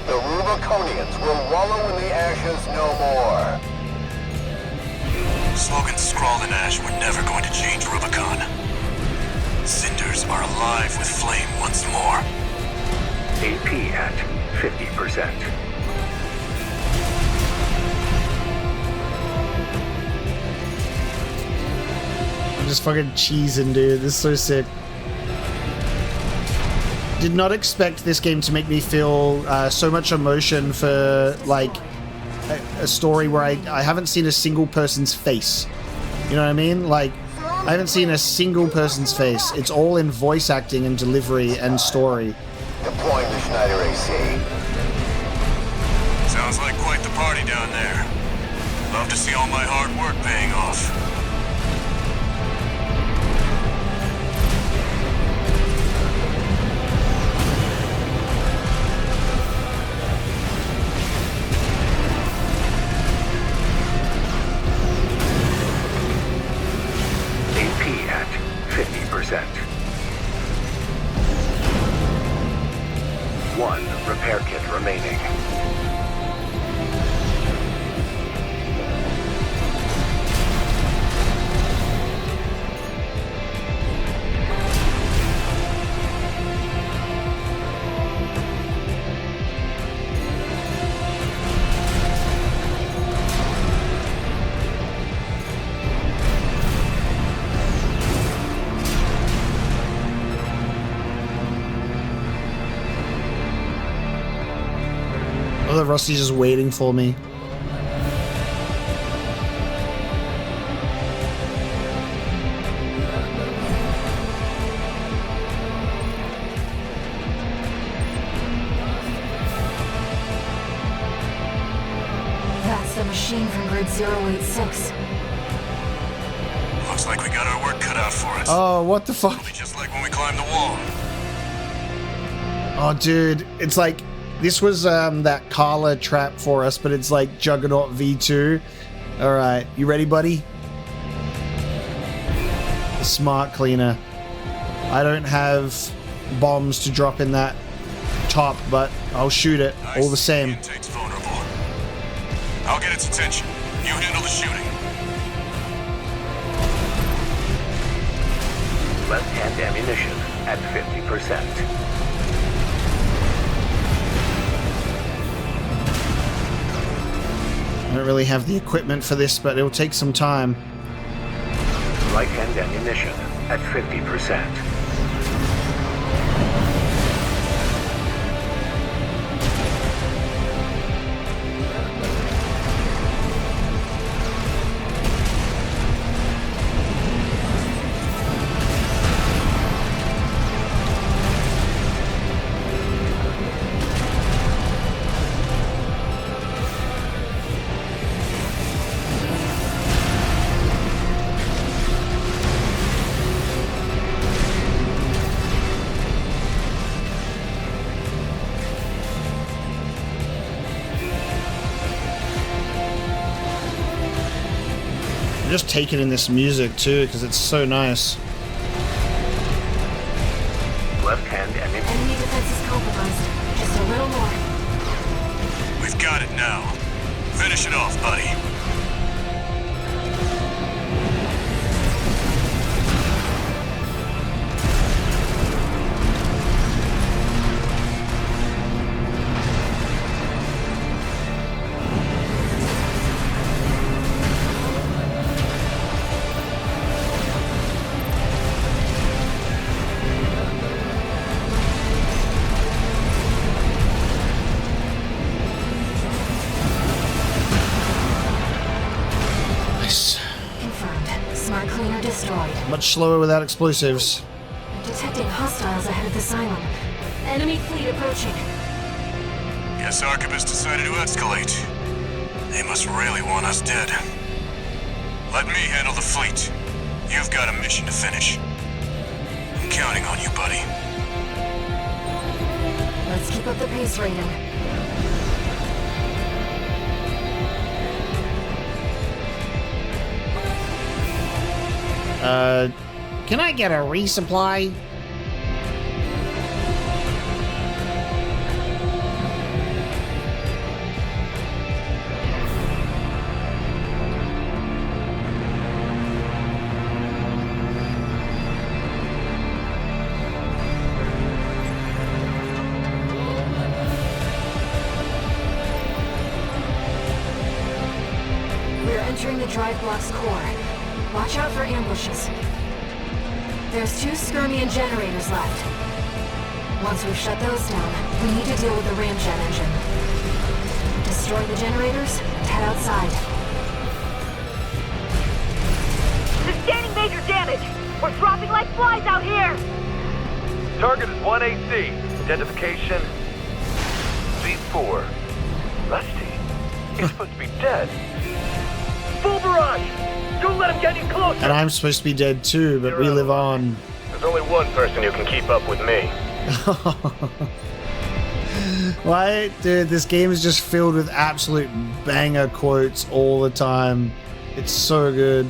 The Rubiconians will wallow in the ashes no more. Slogans scrawled in ash were never going to change Rubicon. Cinders are alive with flame once more. AP at 50%. I'm just fucking cheesing, dude. This is so sick. Did not expect this game to make me feel so much emotion for, like, a story where I haven't seen a single person's face. You know what I mean? Like, I haven't seen a single person's face. It's all in voice acting and delivery and story. Deploying the Schneider AC. Sounds like quite the party down there. Love to see all my hard work paying off. AP at 50%. 1 repair kit remaining. Oh, Rusty's just waiting for me. That's the machine from grid 086. Looks like we got our work cut out for us. Oh, what the fuck? It'll be just like when we climbed the wall. Oh, dude, it's like this was that Carla trap for us, but it's like Juggernaut V2. All right, you ready, buddy? Smart cleaner. I don't have bombs to drop in that top, but I'll shoot it all the same. The intake's vulnerable. I'll get its attention. You handle the shooting. Left-hand ammunition at 50%. I don't really have the equipment for this, but it'll take some time. Right-hand ammunition at 50%. I'm just taking in this music too, because it's so nice. Left-hand ammunition. Enemy defense is compromised. Just a little more. We've got it now. Finish it off, buddy. Smart cleaner destroyed. Much slower without explosives. Detecting hostiles ahead of the Cylon. Enemy fleet approaching. Guess Arquebus decided to escalate. They must really want us dead. Let me handle the fleet. You've got a mission to finish. I'm counting on you, buddy. Let's keep up the pace, Raiden. Can I get a resupply? We're entering the drive block's core. Watch out for ambushes. There's 2 Skirmian generators left. Once we've shut those down, we need to deal with the ramjet engine. Destroy the generators and head outside. Sustaining major damage! We're dropping like flies out here! Target is 1AC. Identification... Z4. Rusty? He's supposed to be dead. Full barrage! Don't let him get any closer! And I'm supposed to be dead too, but we live on. There's only one person who can keep up with me. Why, dude, this game is just filled with absolute banger quotes all the time. It's so good.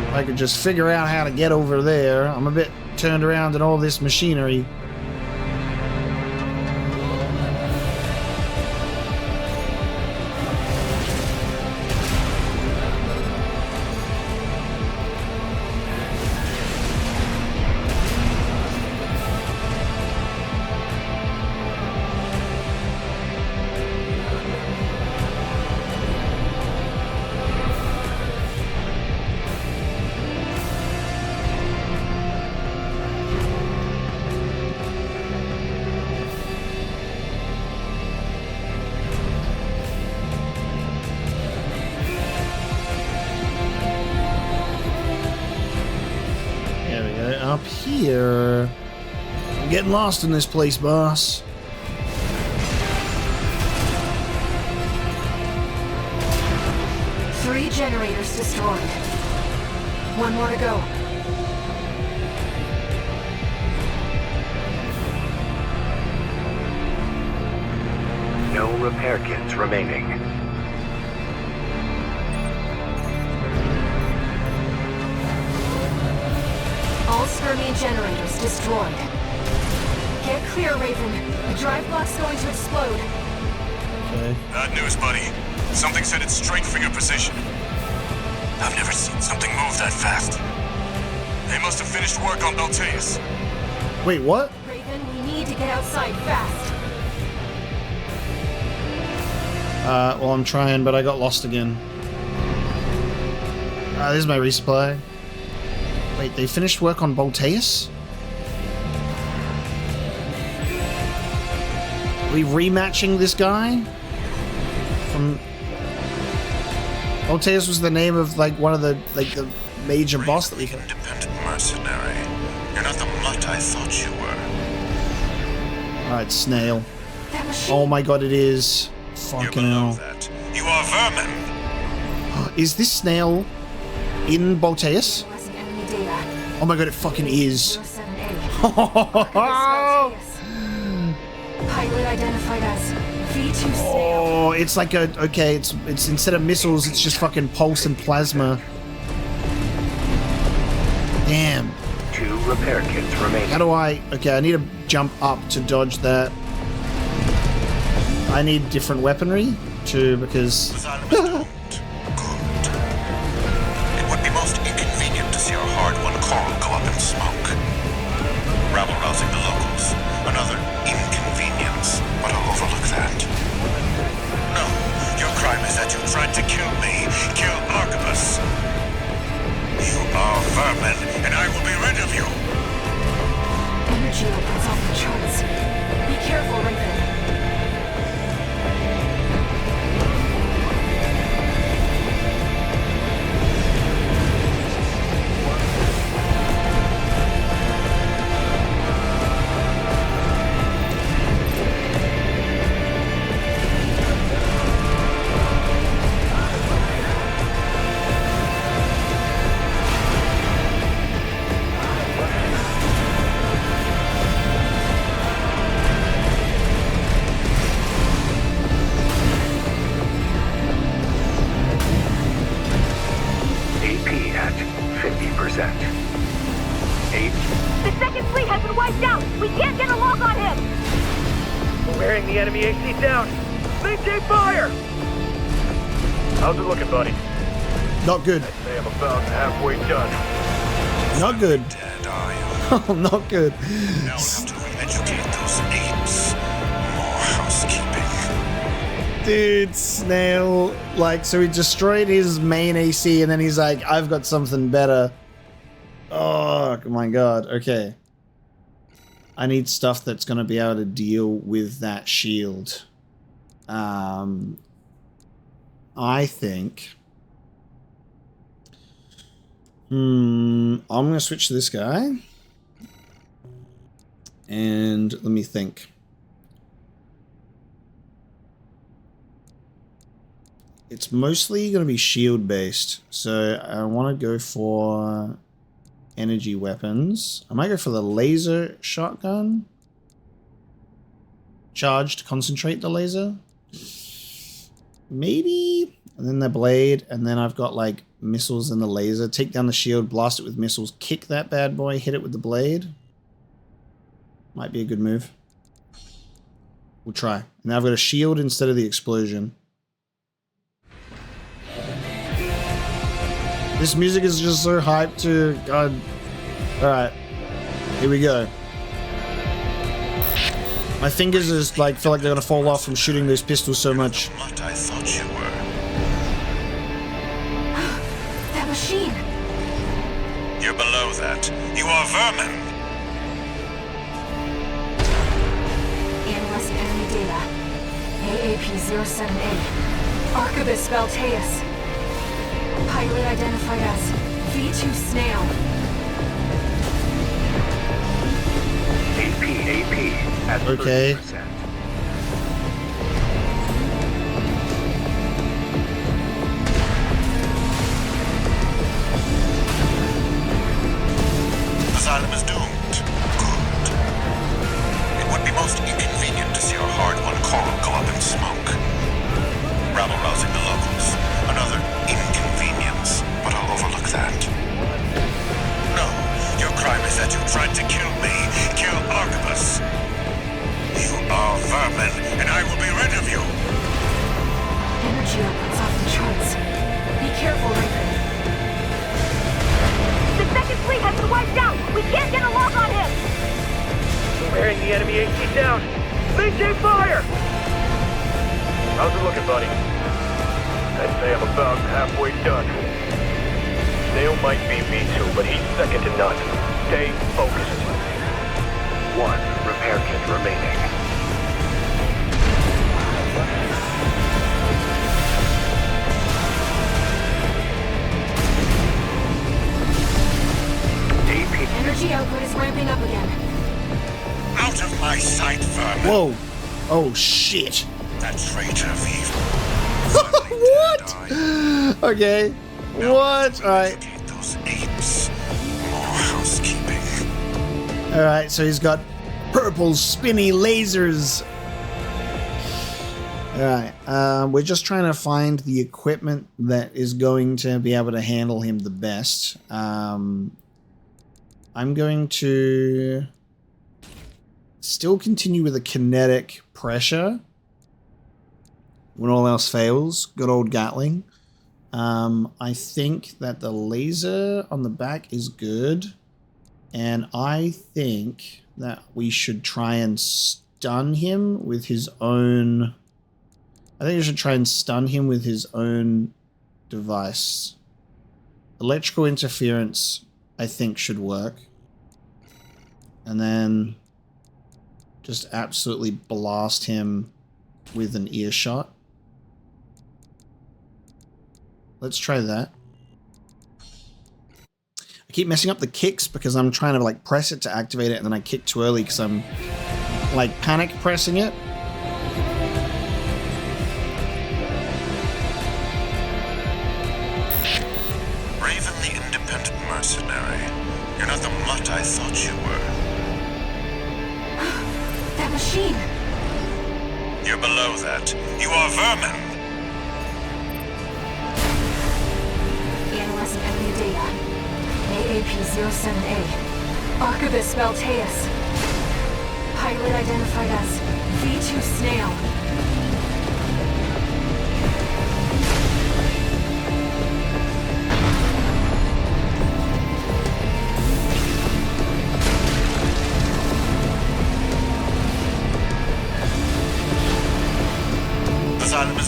If I could just figure out how to get over there. I'm a bit turned around in all this machinery. Up here. I'm getting lost in this place, boss. Three generators destroyed. One more to go. No repair kits remaining. All Skirmian generators destroyed. Get clear, Raven. The drive block's going to explode. Okay. Bad news, buddy. Something's headed straight for your position. I've never seen something move that fast. They must have finished work on Balteus. Wait, what? Raven, we need to get outside fast. Well, I'm trying, but I got lost again. This is my resupply. Wait, they finished work on Balteus? Are we rematching this guy? From... Balteus was the name of, like, one of the, like, the major boss that we... Independent mercenary. You're not the mutt I thought you were. Alright, snail. That machine. Oh my god, it is. You're Fucking below hell. that. You are vermin. Is this snail in Balteus? Processing enemy data. Oh my god, it fucking is. 07A. Pilot identified as V2 snail. Oh, it's like a... Okay, it's instead of missiles, it's just fucking pulse and plasma. Damn. 2 repair kits remaining. How do I... Okay, I need to jump up to dodge that. I need different weaponry, too, because... Asylum is doomed. Good. It would be most inconvenient to see our hard-won coral go up in smoke. Rabble-rousing the locals. Another inconvenience, but I'll overlook that. No, your crime is that you tried to kill me. Kill Arquebus. You are vermin, and I will be rid of you. Energy opens off the charts. Be careful, Raven. AP at 50%. 8. The second fleet has been wiped out! We can't get a lock on him! Wearing the enemy AC down. Maintain fire! How's it looking, buddy? Not good. I'd say I'm about halfway done. Not good. Dead, are you? Oh, not good. Now we'll have to re-educate those apes. Dude, Snail, like, so he destroyed his main AC and then he's like, I've got something better. Oh my god, okay. I need stuff that's going to be able to deal with that shield. I think... I'm going to switch to this guy. And let me think. It's mostly going to be shield based. So I want to go for energy weapons. I might go for the laser shotgun. Charge to concentrate the laser. Maybe. And then the blade. And then I've got like missiles and the laser. Take down the shield, blast it with missiles, kick that bad boy, hit it with the blade. Might be a good move. We'll try. Now I've got a shield instead of the explosion. This music is just so hyped to God. Alright. Here we go. My fingers just like feel like they're gonna fall off from shooting those pistols so much. What I thought you were. That machine! You're below that. You are vermin. Analyzing enemy data. AAP-07A. Arquebus Valteus. Pilot identified as V2 Snail. AP at Okay. 30%. Asylum is doomed. Good. It would be most inconvenient to see our hard-won coral go up in smoke. Rabble-rousing the locals. Another inconvenience, but I'll overlook that. No, your crime is that you tried to kill me, kill Arquebus. You are vermin, and I will be rid of you. Energy output's off the charts. Be careful, Raven. The second fleet has been wiped out! We can't get a lock on him! We're wearing the enemy AC down. Maintain fire! How's it looking, buddy? I'd say I'm about halfway done. Snail might be V2, but he's second to none. Stay focused. One repair kit remaining. AP. Energy output is ramping up again. Out of my sight, vermin. Whoa. Oh shit. That traitor of evil. What? Okay. What? Alright. Those apes. More housekeeping. Alright, so he's got purple spinny lasers. Alright, we're just trying to find the equipment that is going to be able to handle him the best. I'm going to still continue with a kinetic pressure. When all else fails, good old Gatling. I think that the laser on the back is good. And I think that we should try and stun him with his own... I think we should try and stun him with his own device. Electrical interference, I think, should work. And then just absolutely blast him with an earshot. Let's try that. I keep messing up the kicks because I'm trying to like press it to activate it and then I kick too early because I'm like panic pressing it. Raven the independent mercenary. You're not the mutt I thought you were. That machine! You're below that. You are vermin. Analyzing enemy data. AAP-07A. Arquebus Valteus. Pilot identified as V2 Snail. Asylum is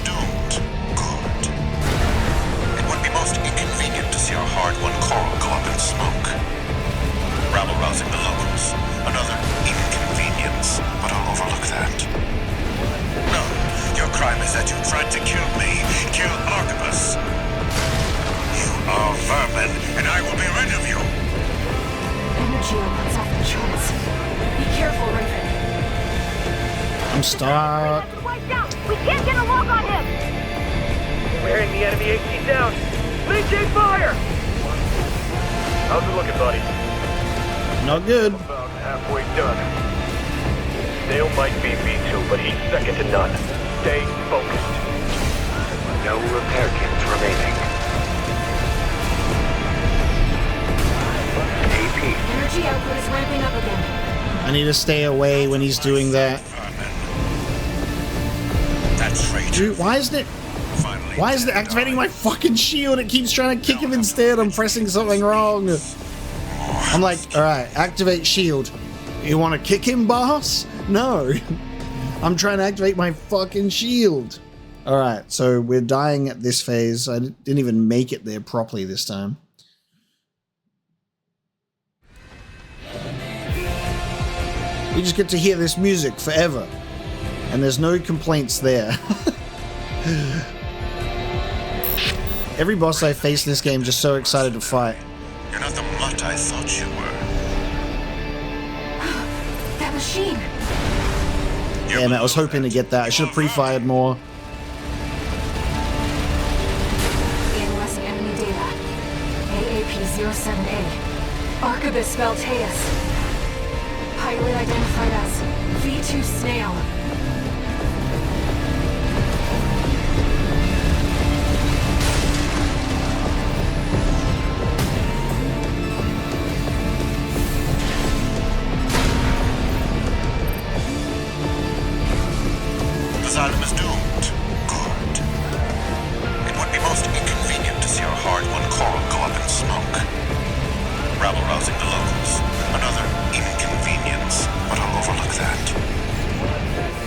crime is that you tried to kill me, kill Arquebus. You are vermin, and I will be rid of you. Energy output's off the charts. Be careful, Raven. I'm stuck. Wiped out. We can't get a lock on him. Wearing the enemy AC down. Maintain fire! How's it looking, buddy? Not good. About halfway done. Dale might be V2, but he's second to none. Stay focused. No repair kits remaining. AP. Energy output is ramping up again. I need to stay away when he's doing that. That's right. Dude, why isn't it activating my fucking shield? It keeps trying to kick him instead. I'm pressing something wrong. I'm like, alright, activate shield. You want to kick him, boss? No. I'm trying to activate my fucking shield. Alright, so we're dying at this phase. I didn't even make it there properly this time. We just get to hear this music forever. And there's no complaints there. Every boss I face in this game, just so excited to fight. You're not the mutt I thought you were. That machine. Damn it, I was hoping to get that. I should have pre-fired more. Analyzing enemy data. AAP-07A. Arquebus Valteus. Pilot identified as V2 Snail. Xylem is doomed. Good. It would be most inconvenient to see our hard-won coral go up in smoke. Rabble-rousing the locals. Another inconvenience, but I'll overlook that.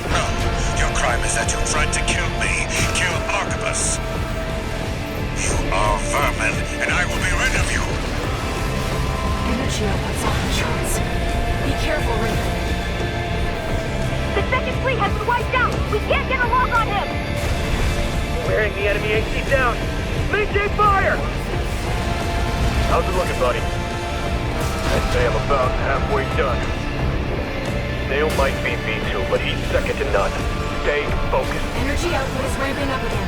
No, your crime is that you tried to kill me, kill Arquebus. You are vermin, and I will be rid of you. Energy output's off the charts. Be careful, Raven. The second fleet has been wiped out. We can't get a lock on him. Wearing the enemy AC down. Maintain fire! How's it looking, buddy? I'd say I'm about halfway done. Dale might be V2, but he's second to none. Stay focused. Energy output is ramping up again.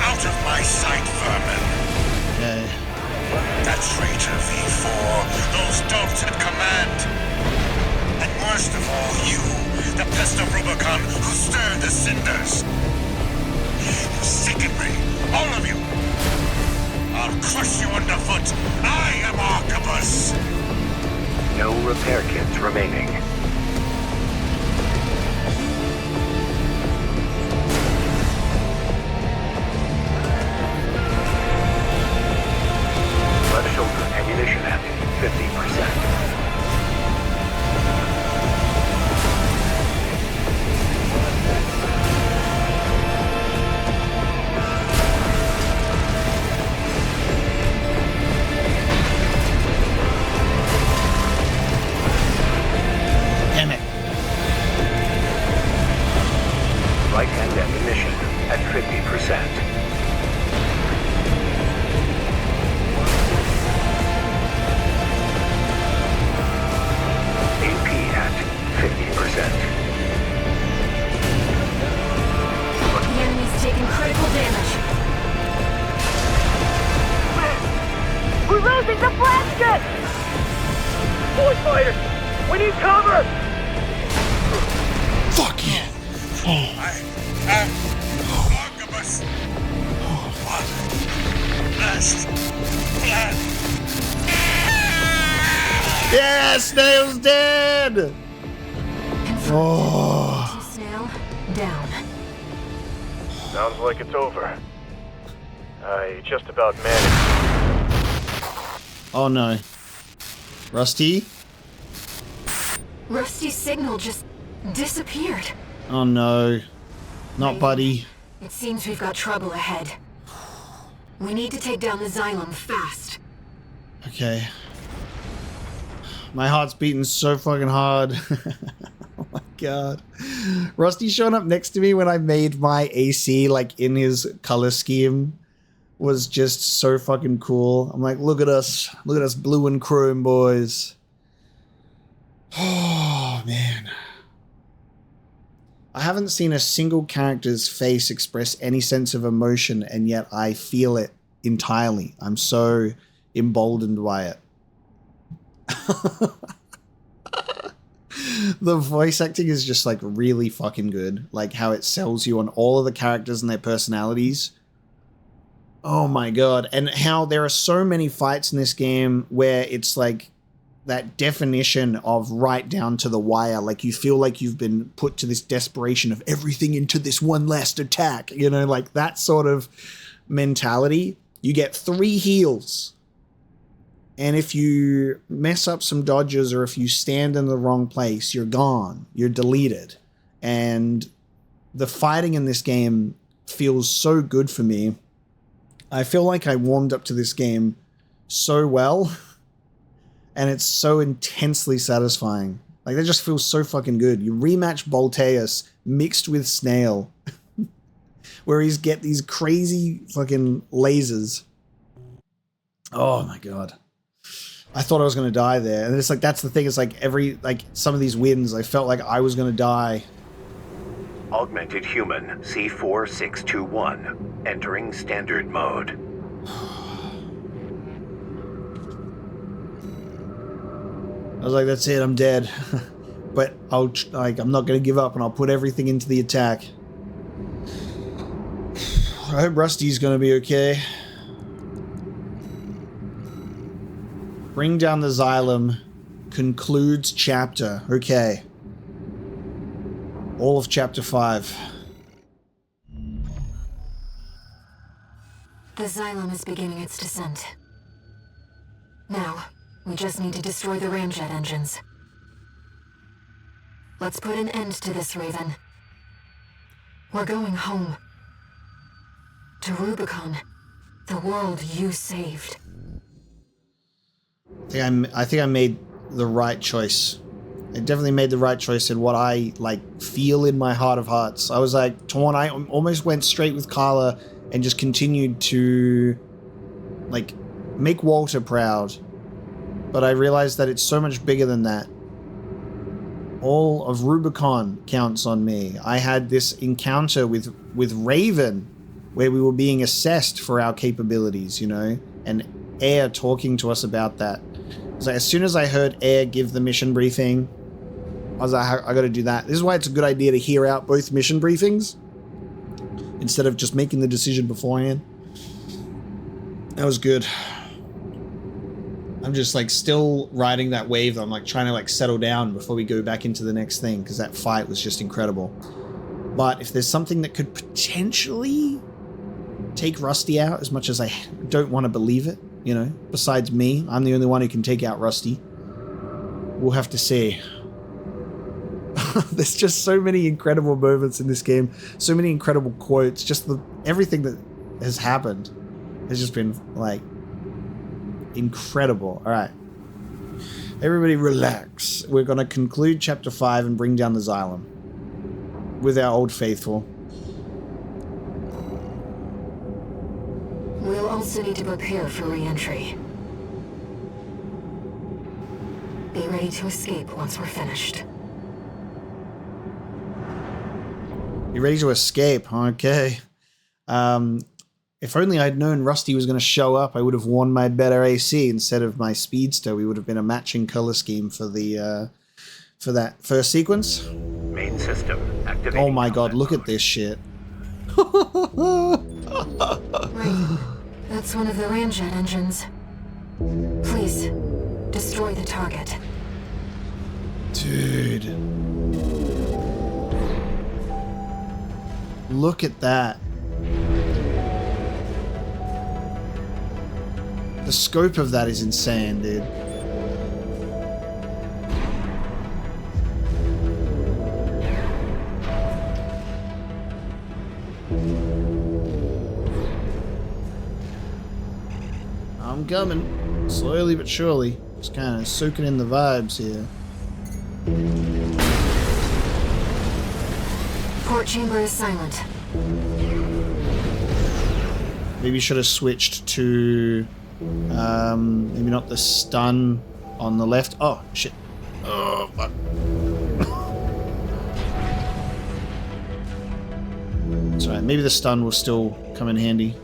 Out of my sight, vermin. Okay. That traitor V4, those dogs at command. And worst of all, you, the pest of Rubicon who stirred the cinders. You sicken me, all of you. I'll crush you underfoot. I am Arquebus. No repair kits remaining. Left shoulder ammunition at 50%. Damn it. Right-hand ammunition at 50%. AP at 50%. The enemy's taking critical damage. We're losing the flagship. Boy fighters, we need cover! Fuck yeah. I am Arquebus. One last plan. Yeah, Snail's dead. Oh. V2 Snail down. Sounds like it's over. I just about managed. Oh no. Rusty? Rusty's signal just disappeared. Oh no. Not Buddy. It seems we've got trouble ahead. We need to take down the Xylem fast. Okay. My heart's beating so fucking hard. Oh my god. Rusty showing up next to me when I made my AC like in his color scheme was just so fucking cool. I'm like, look at us blue and chrome boys. Oh man. I haven't seen a single character's face express any sense of emotion, and yet I feel it entirely. I'm so emboldened by it. The voice acting is just like really fucking good. Like how it sells you on all of the characters and their personalities. Oh my god. And how there are so many fights in this game where it's like that definition of right down to the wire. Like you feel like you've been put to this desperation of everything into this one last attack. You know, like that sort of mentality. You get 3 heals. And if you mess up some dodges or if you stand in the wrong place, you're gone. You're deleted. And the fighting in this game feels so good for me. I feel like I warmed up to this game so well. And it's so intensely satisfying. Like, that just feels so fucking good. You rematch Bolteus mixed with Snail. Where he's get these crazy fucking lasers. Oh my god. I thought I was going to die there. And it's like, that's the thing. It's like some of these wins, I felt like I was going to die. Augmented Human C4621, entering standard mode. I was like, that's it, I'm dead. But I'm not going to give up and I'll put everything into the attack. I hope Rusty's going to be okay. Bring down the Xylem. Concludes chapter. Okay. All of chapter 5. The Xylem is beginning its descent. Now, we just need to destroy the ramjet engines. Let's put an end to this, Raven. We're going home. To Rubicon. The world you saved. I think I made the right choice. I definitely made the right choice in what I feel in my heart of hearts. I was like torn. I almost went straight with Carla and just continued to make Walter proud. But I realized that it's so much bigger than that. All of Rubicon counts on me. I had this encounter with Raven where we were being assessed for our capabilities, you know, and Air talking to us about that. So as soon as I heard Air give the mission briefing, I was like, I gotta do that. This is why it's a good idea to hear out both mission briefings instead of just making the decision beforehand. That was good. I'm just still riding that wave. I'm trying to settle down before we go back into the next thing, because that fight was just incredible. But if there's something that could potentially take Rusty out, as much as I don't want to believe it, you know, besides me, I'm the only one who can take out Rusty. We'll have to see. There's just so many incredible moments in this game, so many incredible quotes, just everything that has happened has just been incredible. All right, everybody relax. We're going to conclude chapter 5 and bring down the Xylem with our old faithful. We'll also need to prepare for re-entry. Be ready to escape once we're finished. You ready to escape? Okay. If only I'd known Rusty was going to show up, I would have worn my better AC instead of my Speedster. We would have been a matching color scheme for the for that first sequence. Main system activating. Oh my god, look at this shit. Right. That's one of the ramjet engines. Please, destroy the target. Dude. Look at that. The scope of that is insane, dude. I'm coming. Slowly but surely. Just kind of soaking in the vibes here. transport chamber is silent. Maybe should have switched to maybe not the stun on the left. Oh shit. Oh fuck. That's right, maybe the stun will still come in handy.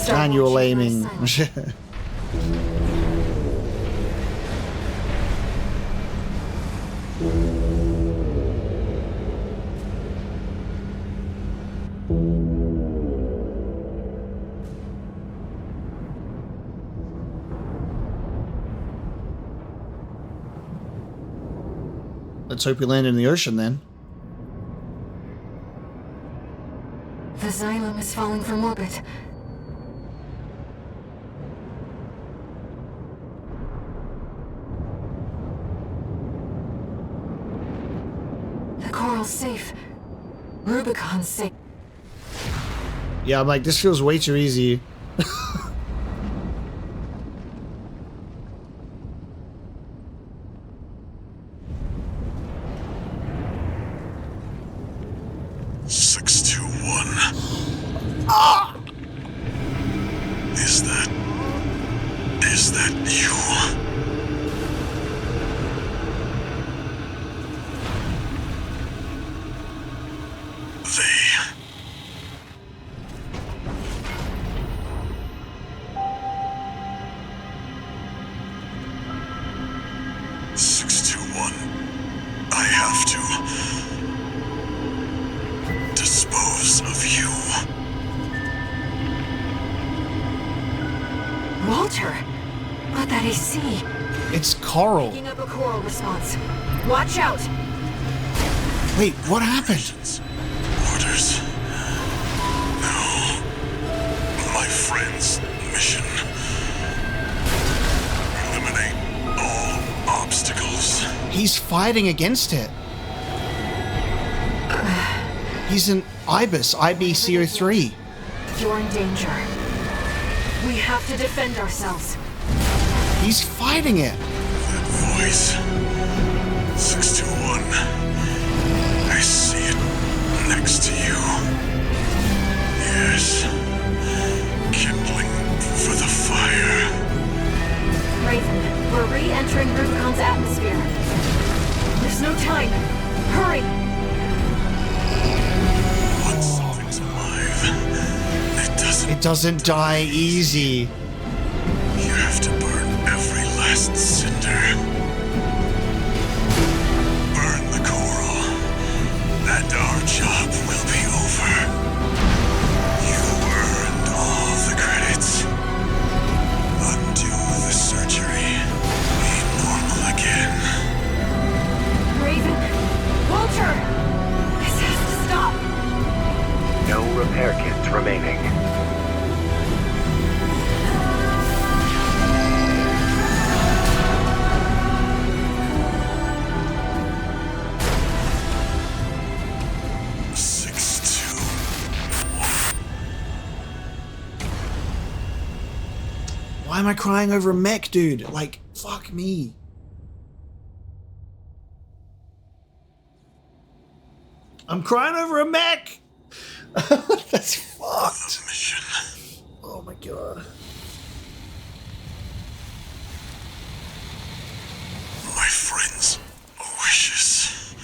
Manual aiming. Let's hope we land in the ocean then. The Xylem is falling from orbit. The coral's safe. Rubicon's safe. Yeah, I'm like, this feels way too easy. Is that you? They... 621. I have to dispose of you. Walter! But that AC. It's Coral. Picking up a coral response. Watch out! Wait, what happened? Orders. No. My friend's mission. Eliminate all obstacles. He's fighting against it. He's an Ibis, IB-CO3. You're in danger. We have to defend ourselves. He's fighting it. That voice. 621. I see it next to you. Yes. Kindling for the fire. Raven, we're re-entering Rubicon's atmosphere. There's no time. Hurry! Once something's alive, it doesn't die easy. You have to burn every last cinder. Burn the coral, and our job will be over. You earned all the credits. Undo the surgery. Be normal again. Raven! Walter! This has to stop! No repair kits remaining. Why am I crying over a mech, dude? Like, fuck me. I'm crying over a mech! That's fucked. Oh my god. My friend's wishes.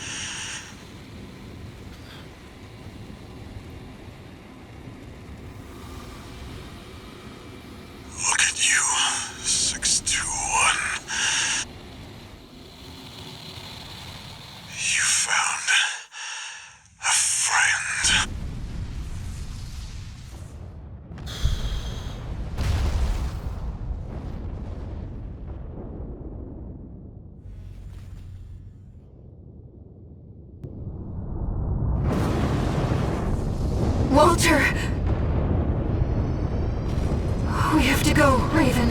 Look at you, 621. You found a friend. Walter! We have to go, Raven.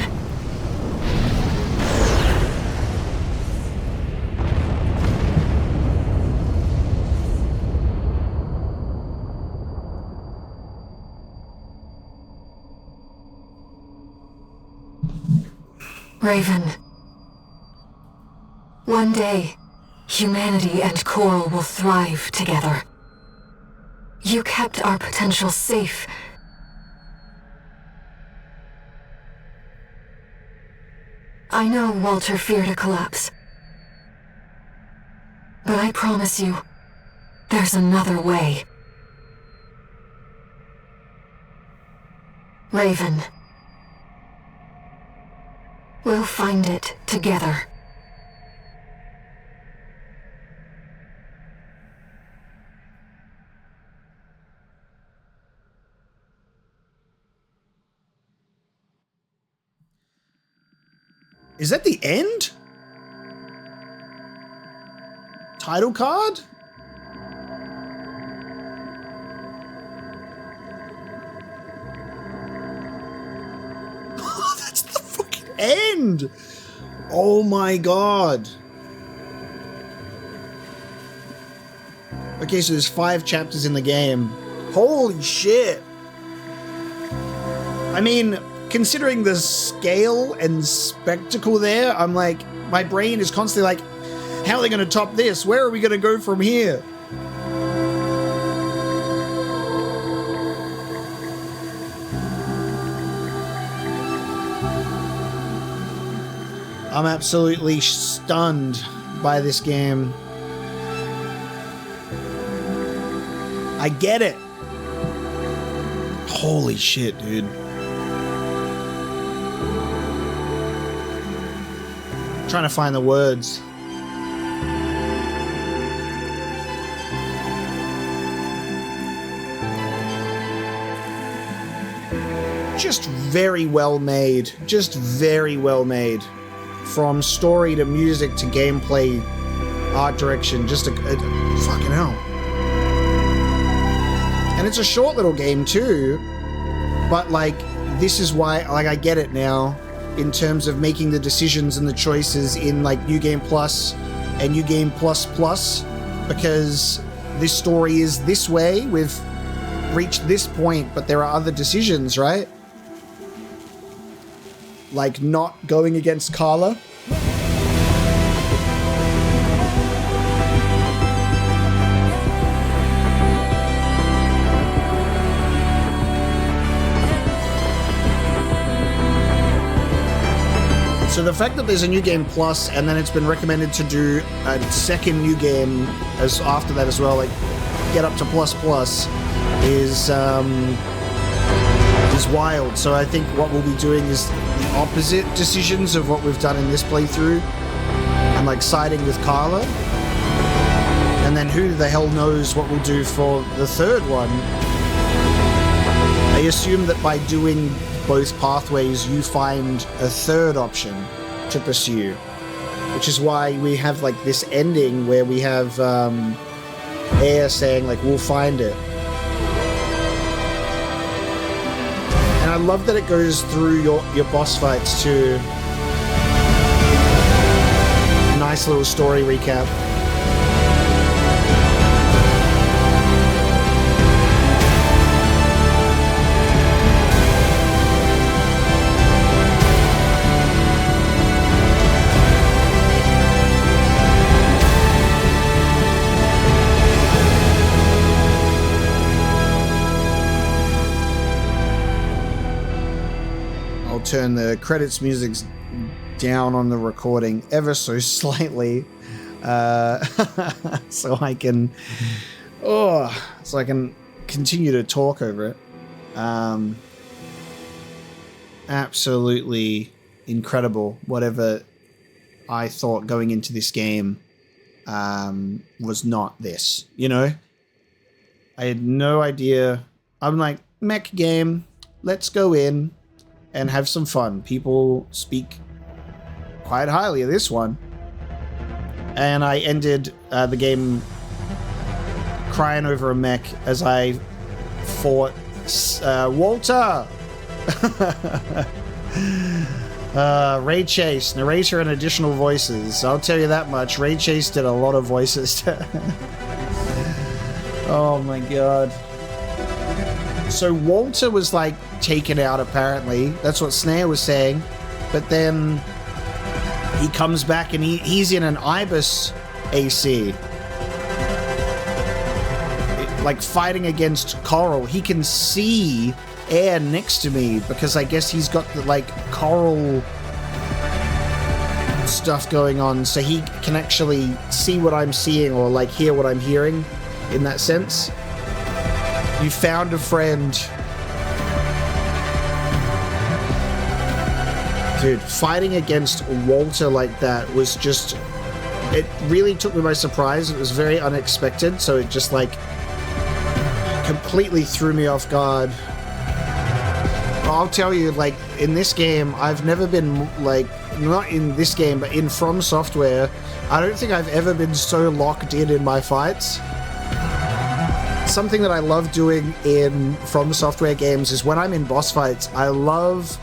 Raven. One day, Humanity and Coral will thrive together. You kept our potential safe. I know Walter feared a collapse. But I promise you, there's another way. Raven. We'll find it together. Is that the end? Title card? That's the fucking end! Oh my god. Okay, so there's 5 chapters in the game. Holy shit. I mean, considering the scale and spectacle there, I'm like, my brain is constantly like, how are they going to top this? Where are we going to go from here? I'm absolutely stunned by this game. I get it. Holy shit, dude. Trying to find the words. Just very well made. Just very well made. From story to music to gameplay, art direction, just a fucking hell. And it's a short little game too, but like, this is why, like, I get it now in terms of making the decisions and the choices in like New Game Plus and New Game Plus Plus, because this story is this way, we've reached this point, but there are other decisions, right? Like not going against Carla. So the fact that there's a New Game Plus and then it's been recommended to do a second new game as after that as well, like get up to Plus Plus, is wild. So I think what we'll be doing is the opposite decisions of what we've done in this playthrough, and like siding with Carla. And then who the hell knows what we'll do for the third one. I assume that by doing both pathways, you find a third option to pursue, which is why we have like this ending where we have Air saying like, we'll find it. And I love that it goes through your boss fights too. Nice little story recap. Turn the credits music down on the recording ever so slightly, so I can continue to talk over it. Absolutely incredible. Whatever I thought going into this game was not this, you know? I had no idea. I'm like, mech game, let's go in and have some fun. People speak quite highly of this one. And I ended the game crying over a mech as I fought Walter! Ray Chase, narrator and additional voices. I'll tell you that much. Ray Chase did a lot of voices. Oh my god. So Walter was like taken out apparently. That's what Snare was saying. But then he comes back and he's in an Ibis AC. Like fighting against Coral, he can see air next to me because I guess he's got the like coral stuff going on, so he can actually see what I'm seeing or like hear what I'm hearing in that sense. You found a friend. Dude, fighting against Walter like that was just, it really took me by surprise. It was very unexpected, so it just like completely threw me off guard. I'll tell you, like, in this game, I've never been, like, not in this game, but in From Software, I don't think I've ever been so locked in my fights. Something that I love doing in From Software games is when I'm in boss fights, I love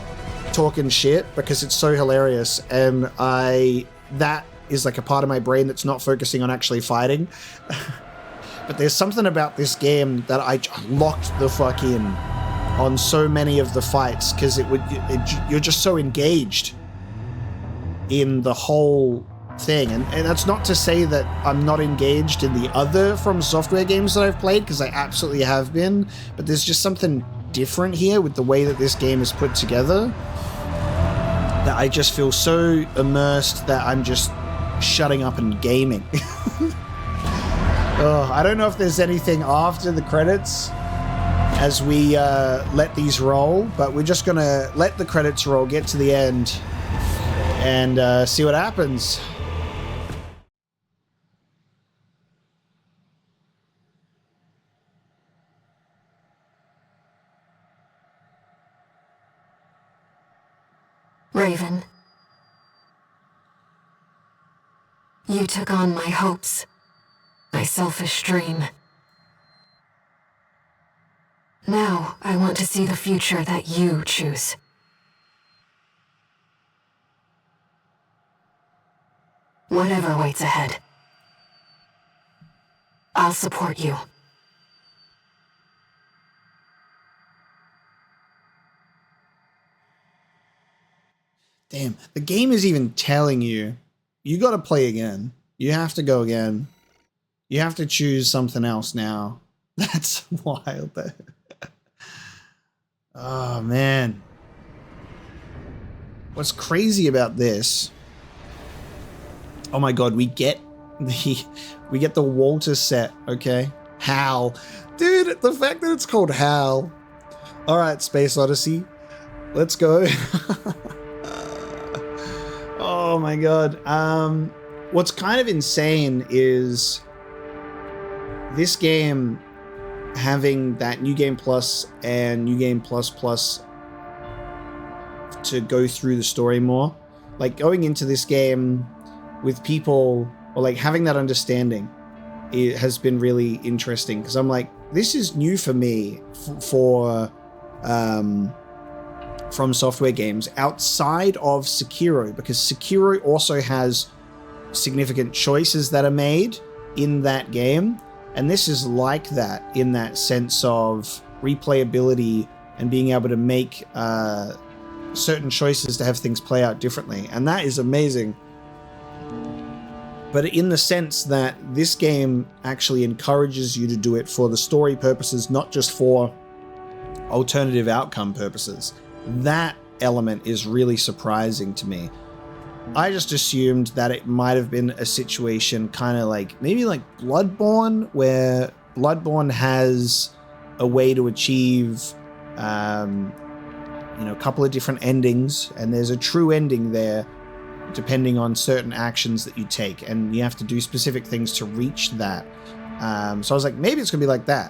talking shit because it's so hilarious, and that is like a part of my brain that's not focusing on actually fighting. But there's something about this game that I locked the fuck in on so many of the fights because you're just so engaged in the whole thing. And that's not to say that I'm not engaged in the other From Software games that I've played, because I absolutely have been, but there's just something different here with the way that this game is put together that I just feel so immersed that I'm just shutting up and gaming. Oh, I don't know if there's anything after the credits as we let these roll, but we're just gonna let the credits roll, get to the end, and see what happens. Raven, you took on my hopes, my selfish dream. Now, I want to see the future that you choose. Whatever waits ahead, I'll support you. Damn, the game is even telling you, you gotta play again. You have to go again. You have to choose something else now. That's wild. Oh, man. What's crazy about this? Oh my god, we get the Walter set, okay? Hal. Dude, the fact that it's called Hal. Alright, Space Odyssey. Let's go. Oh my god. What's kind of insane is this game having that New Game Plus and New Game Plus Plus to go through the story more. Like going into this game with people, or like having that understanding, it has been really interesting because I'm like, this is new for me for From Software games outside of Sekiro, because Sekiro also has significant choices that are made in that game, and this is like that in that sense of replayability and being able to make certain choices to have things play out differently, and that is amazing. But in the sense that this game actually encourages you to do it for the story purposes, not just for alternative outcome purposes. That element is really surprising to me. I just assumed that it might have been a situation kind of like, maybe like Bloodborne, where Bloodborne has a way to achieve, a couple of different endings, and there's a true ending there, depending on certain actions that you take, and you have to do specific things to reach that. So I was like, maybe it's gonna be like that,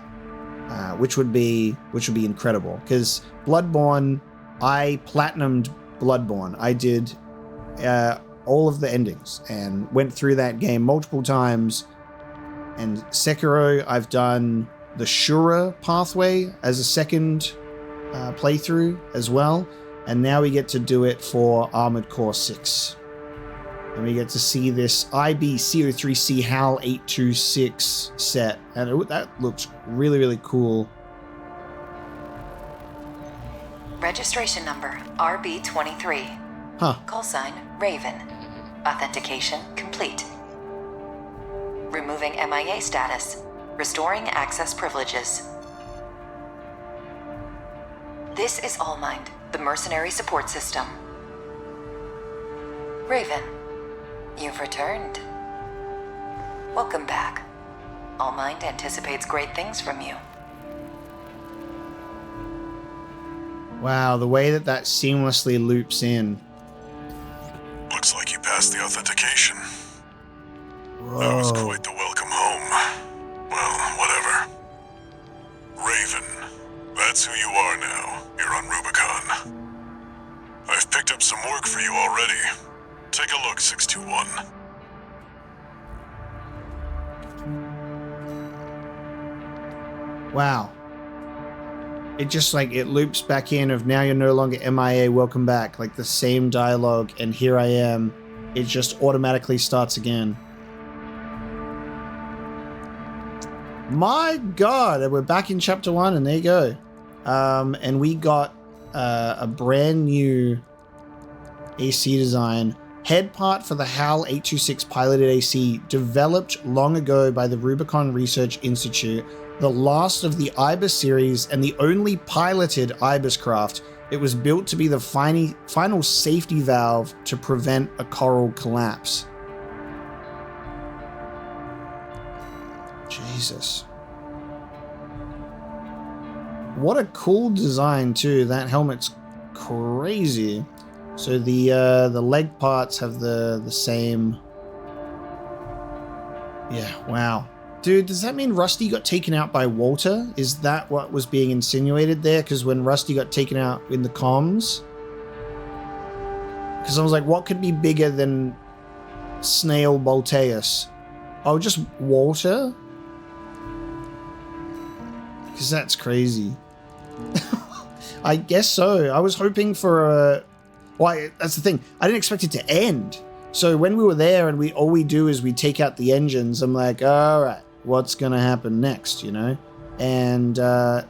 which would be incredible. Because Bloodborne, I platinumed Bloodborne. I did all of the endings and went through that game multiple times. And Sekiro, I've done the Shura pathway as a second playthrough as well. And now we get to do it for Armored Core 6. And we get to see this IB-CO3C HAL 826 set. And that looks really, really cool. Registration number RB23. Huh. Call sign Raven. Authentication complete. Removing MIA status. Restoring access privileges. This is Allmind, the mercenary support system. Raven, you've returned. Welcome back. Allmind anticipates great things from you. Wow, the way that seamlessly loops in. Looks like you passed the authentication. Whoa. That was quite the welcome home. Well, whatever. Raven, that's who you are now. You're on Rubicon. I've picked up some work for you already. Take a look, 621. Wow. It just it loops back in of now you're no longer MIA, welcome back. Like the same dialogue, and here I am. It just automatically starts again. My God, we're back in chapter 1, and there you go. And we got a brand new AC design. Head part for the HAL 826 piloted AC, developed long ago by the Rubicon Research Institute, the last of the Ibis series and the only piloted Ibis craft. It was built to be the final safety valve to prevent a coral collapse. Jesus. What a cool design too. That helmet's crazy. So the leg parts have the same. Yeah, wow. Dude, does that mean Rusty got taken out by Walter? Is that what was being insinuated there? Because when Rusty got taken out in the comms, because I was like, what could be bigger than Snail Bolteus? Oh, just Walter? Because that's crazy. I guess so. I was hoping for a... Well, that's the thing. I didn't expect it to end. So when we were there and all we do is we take out the engines, I'm like, all right, what's going to happen next, you know? And I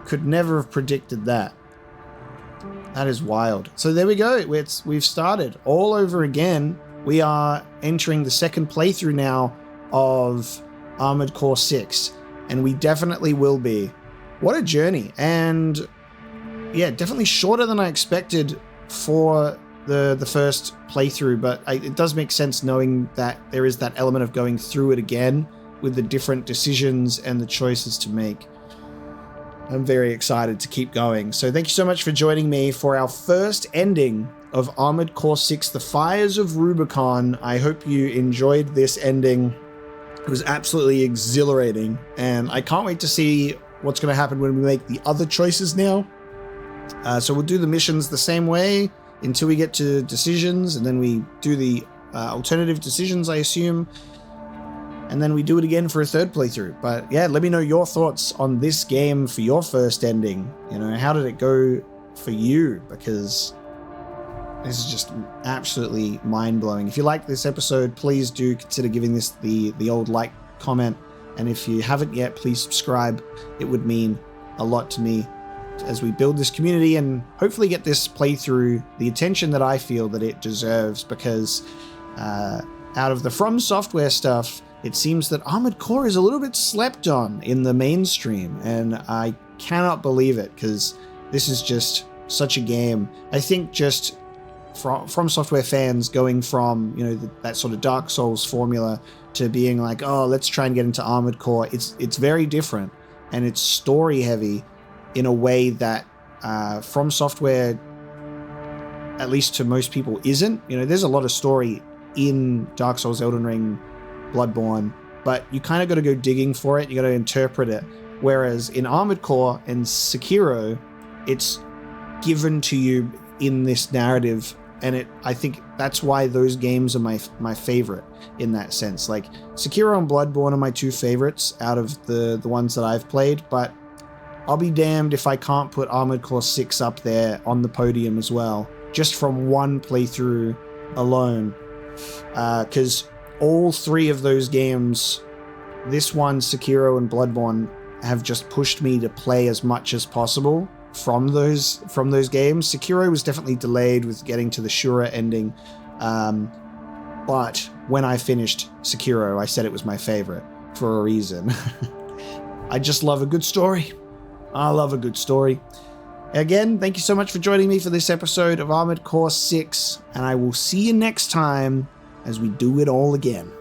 could never have predicted that. That is wild. So there we go. We've started all over again. We are entering the second playthrough now of Armored Core 6, and we definitely will be. What a journey. And yeah, definitely shorter than I expected for the first playthrough, but it does make sense knowing that there is that element of going through it again with the different decisions and the choices to make. I'm very excited to keep going. So thank you so much for joining me for our first ending of Armored Core 6, The Fires of Rubicon. I hope you enjoyed this ending. It was absolutely exhilarating, and I can't wait to see what's going to happen when we make the other choices now. So we'll do the missions the same way until we get to decisions, and then we do the alternative decisions, I assume, and then we do it again for a third playthrough. But yeah, let me know your thoughts on this game for your first ending. You know, how did it go for you? Because this is just absolutely mind-blowing. If you like this episode, please do consider giving this the old like, comment, and if you haven't yet, please subscribe. It would mean a lot to me as we build this community and hopefully get this playthrough the attention that I feel that it deserves, because out of the From Software stuff, it seems that Armored Core is a little bit slept on in the mainstream, and I cannot believe it, because this is just such a game. I think just From Software fans going from, you know, that sort of Dark Souls formula to being like, oh, let's try and get into Armored Core. It's very different, and it's story heavy in a way that From Software, at least to most people, isn't. You know, there's a lot of story in Dark Souls, Elden Ring, Bloodborne, but you kind of got to go digging for it. You got to interpret it. Whereas in Armored Core and Sekiro, it's given to you in this narrative, and I think that's why those games are my favorite in that sense. Like Sekiro and Bloodborne are my two favorites out of the ones that I've played, but I'll be damned if I can't put Armored Core 6 up there on the podium as well, just from one playthrough alone. Because all three of those games, this one, Sekiro and Bloodborne, have just pushed me to play as much as possible from those games. Sekiro was definitely delayed with getting to the Shura ending. but when I finished Sekiro, I said it was my favorite for a reason. I just love a good story. I love a good story. Again, thank you so much for joining me for this episode of Armored Core 6, and I will see you next time as we do it all again.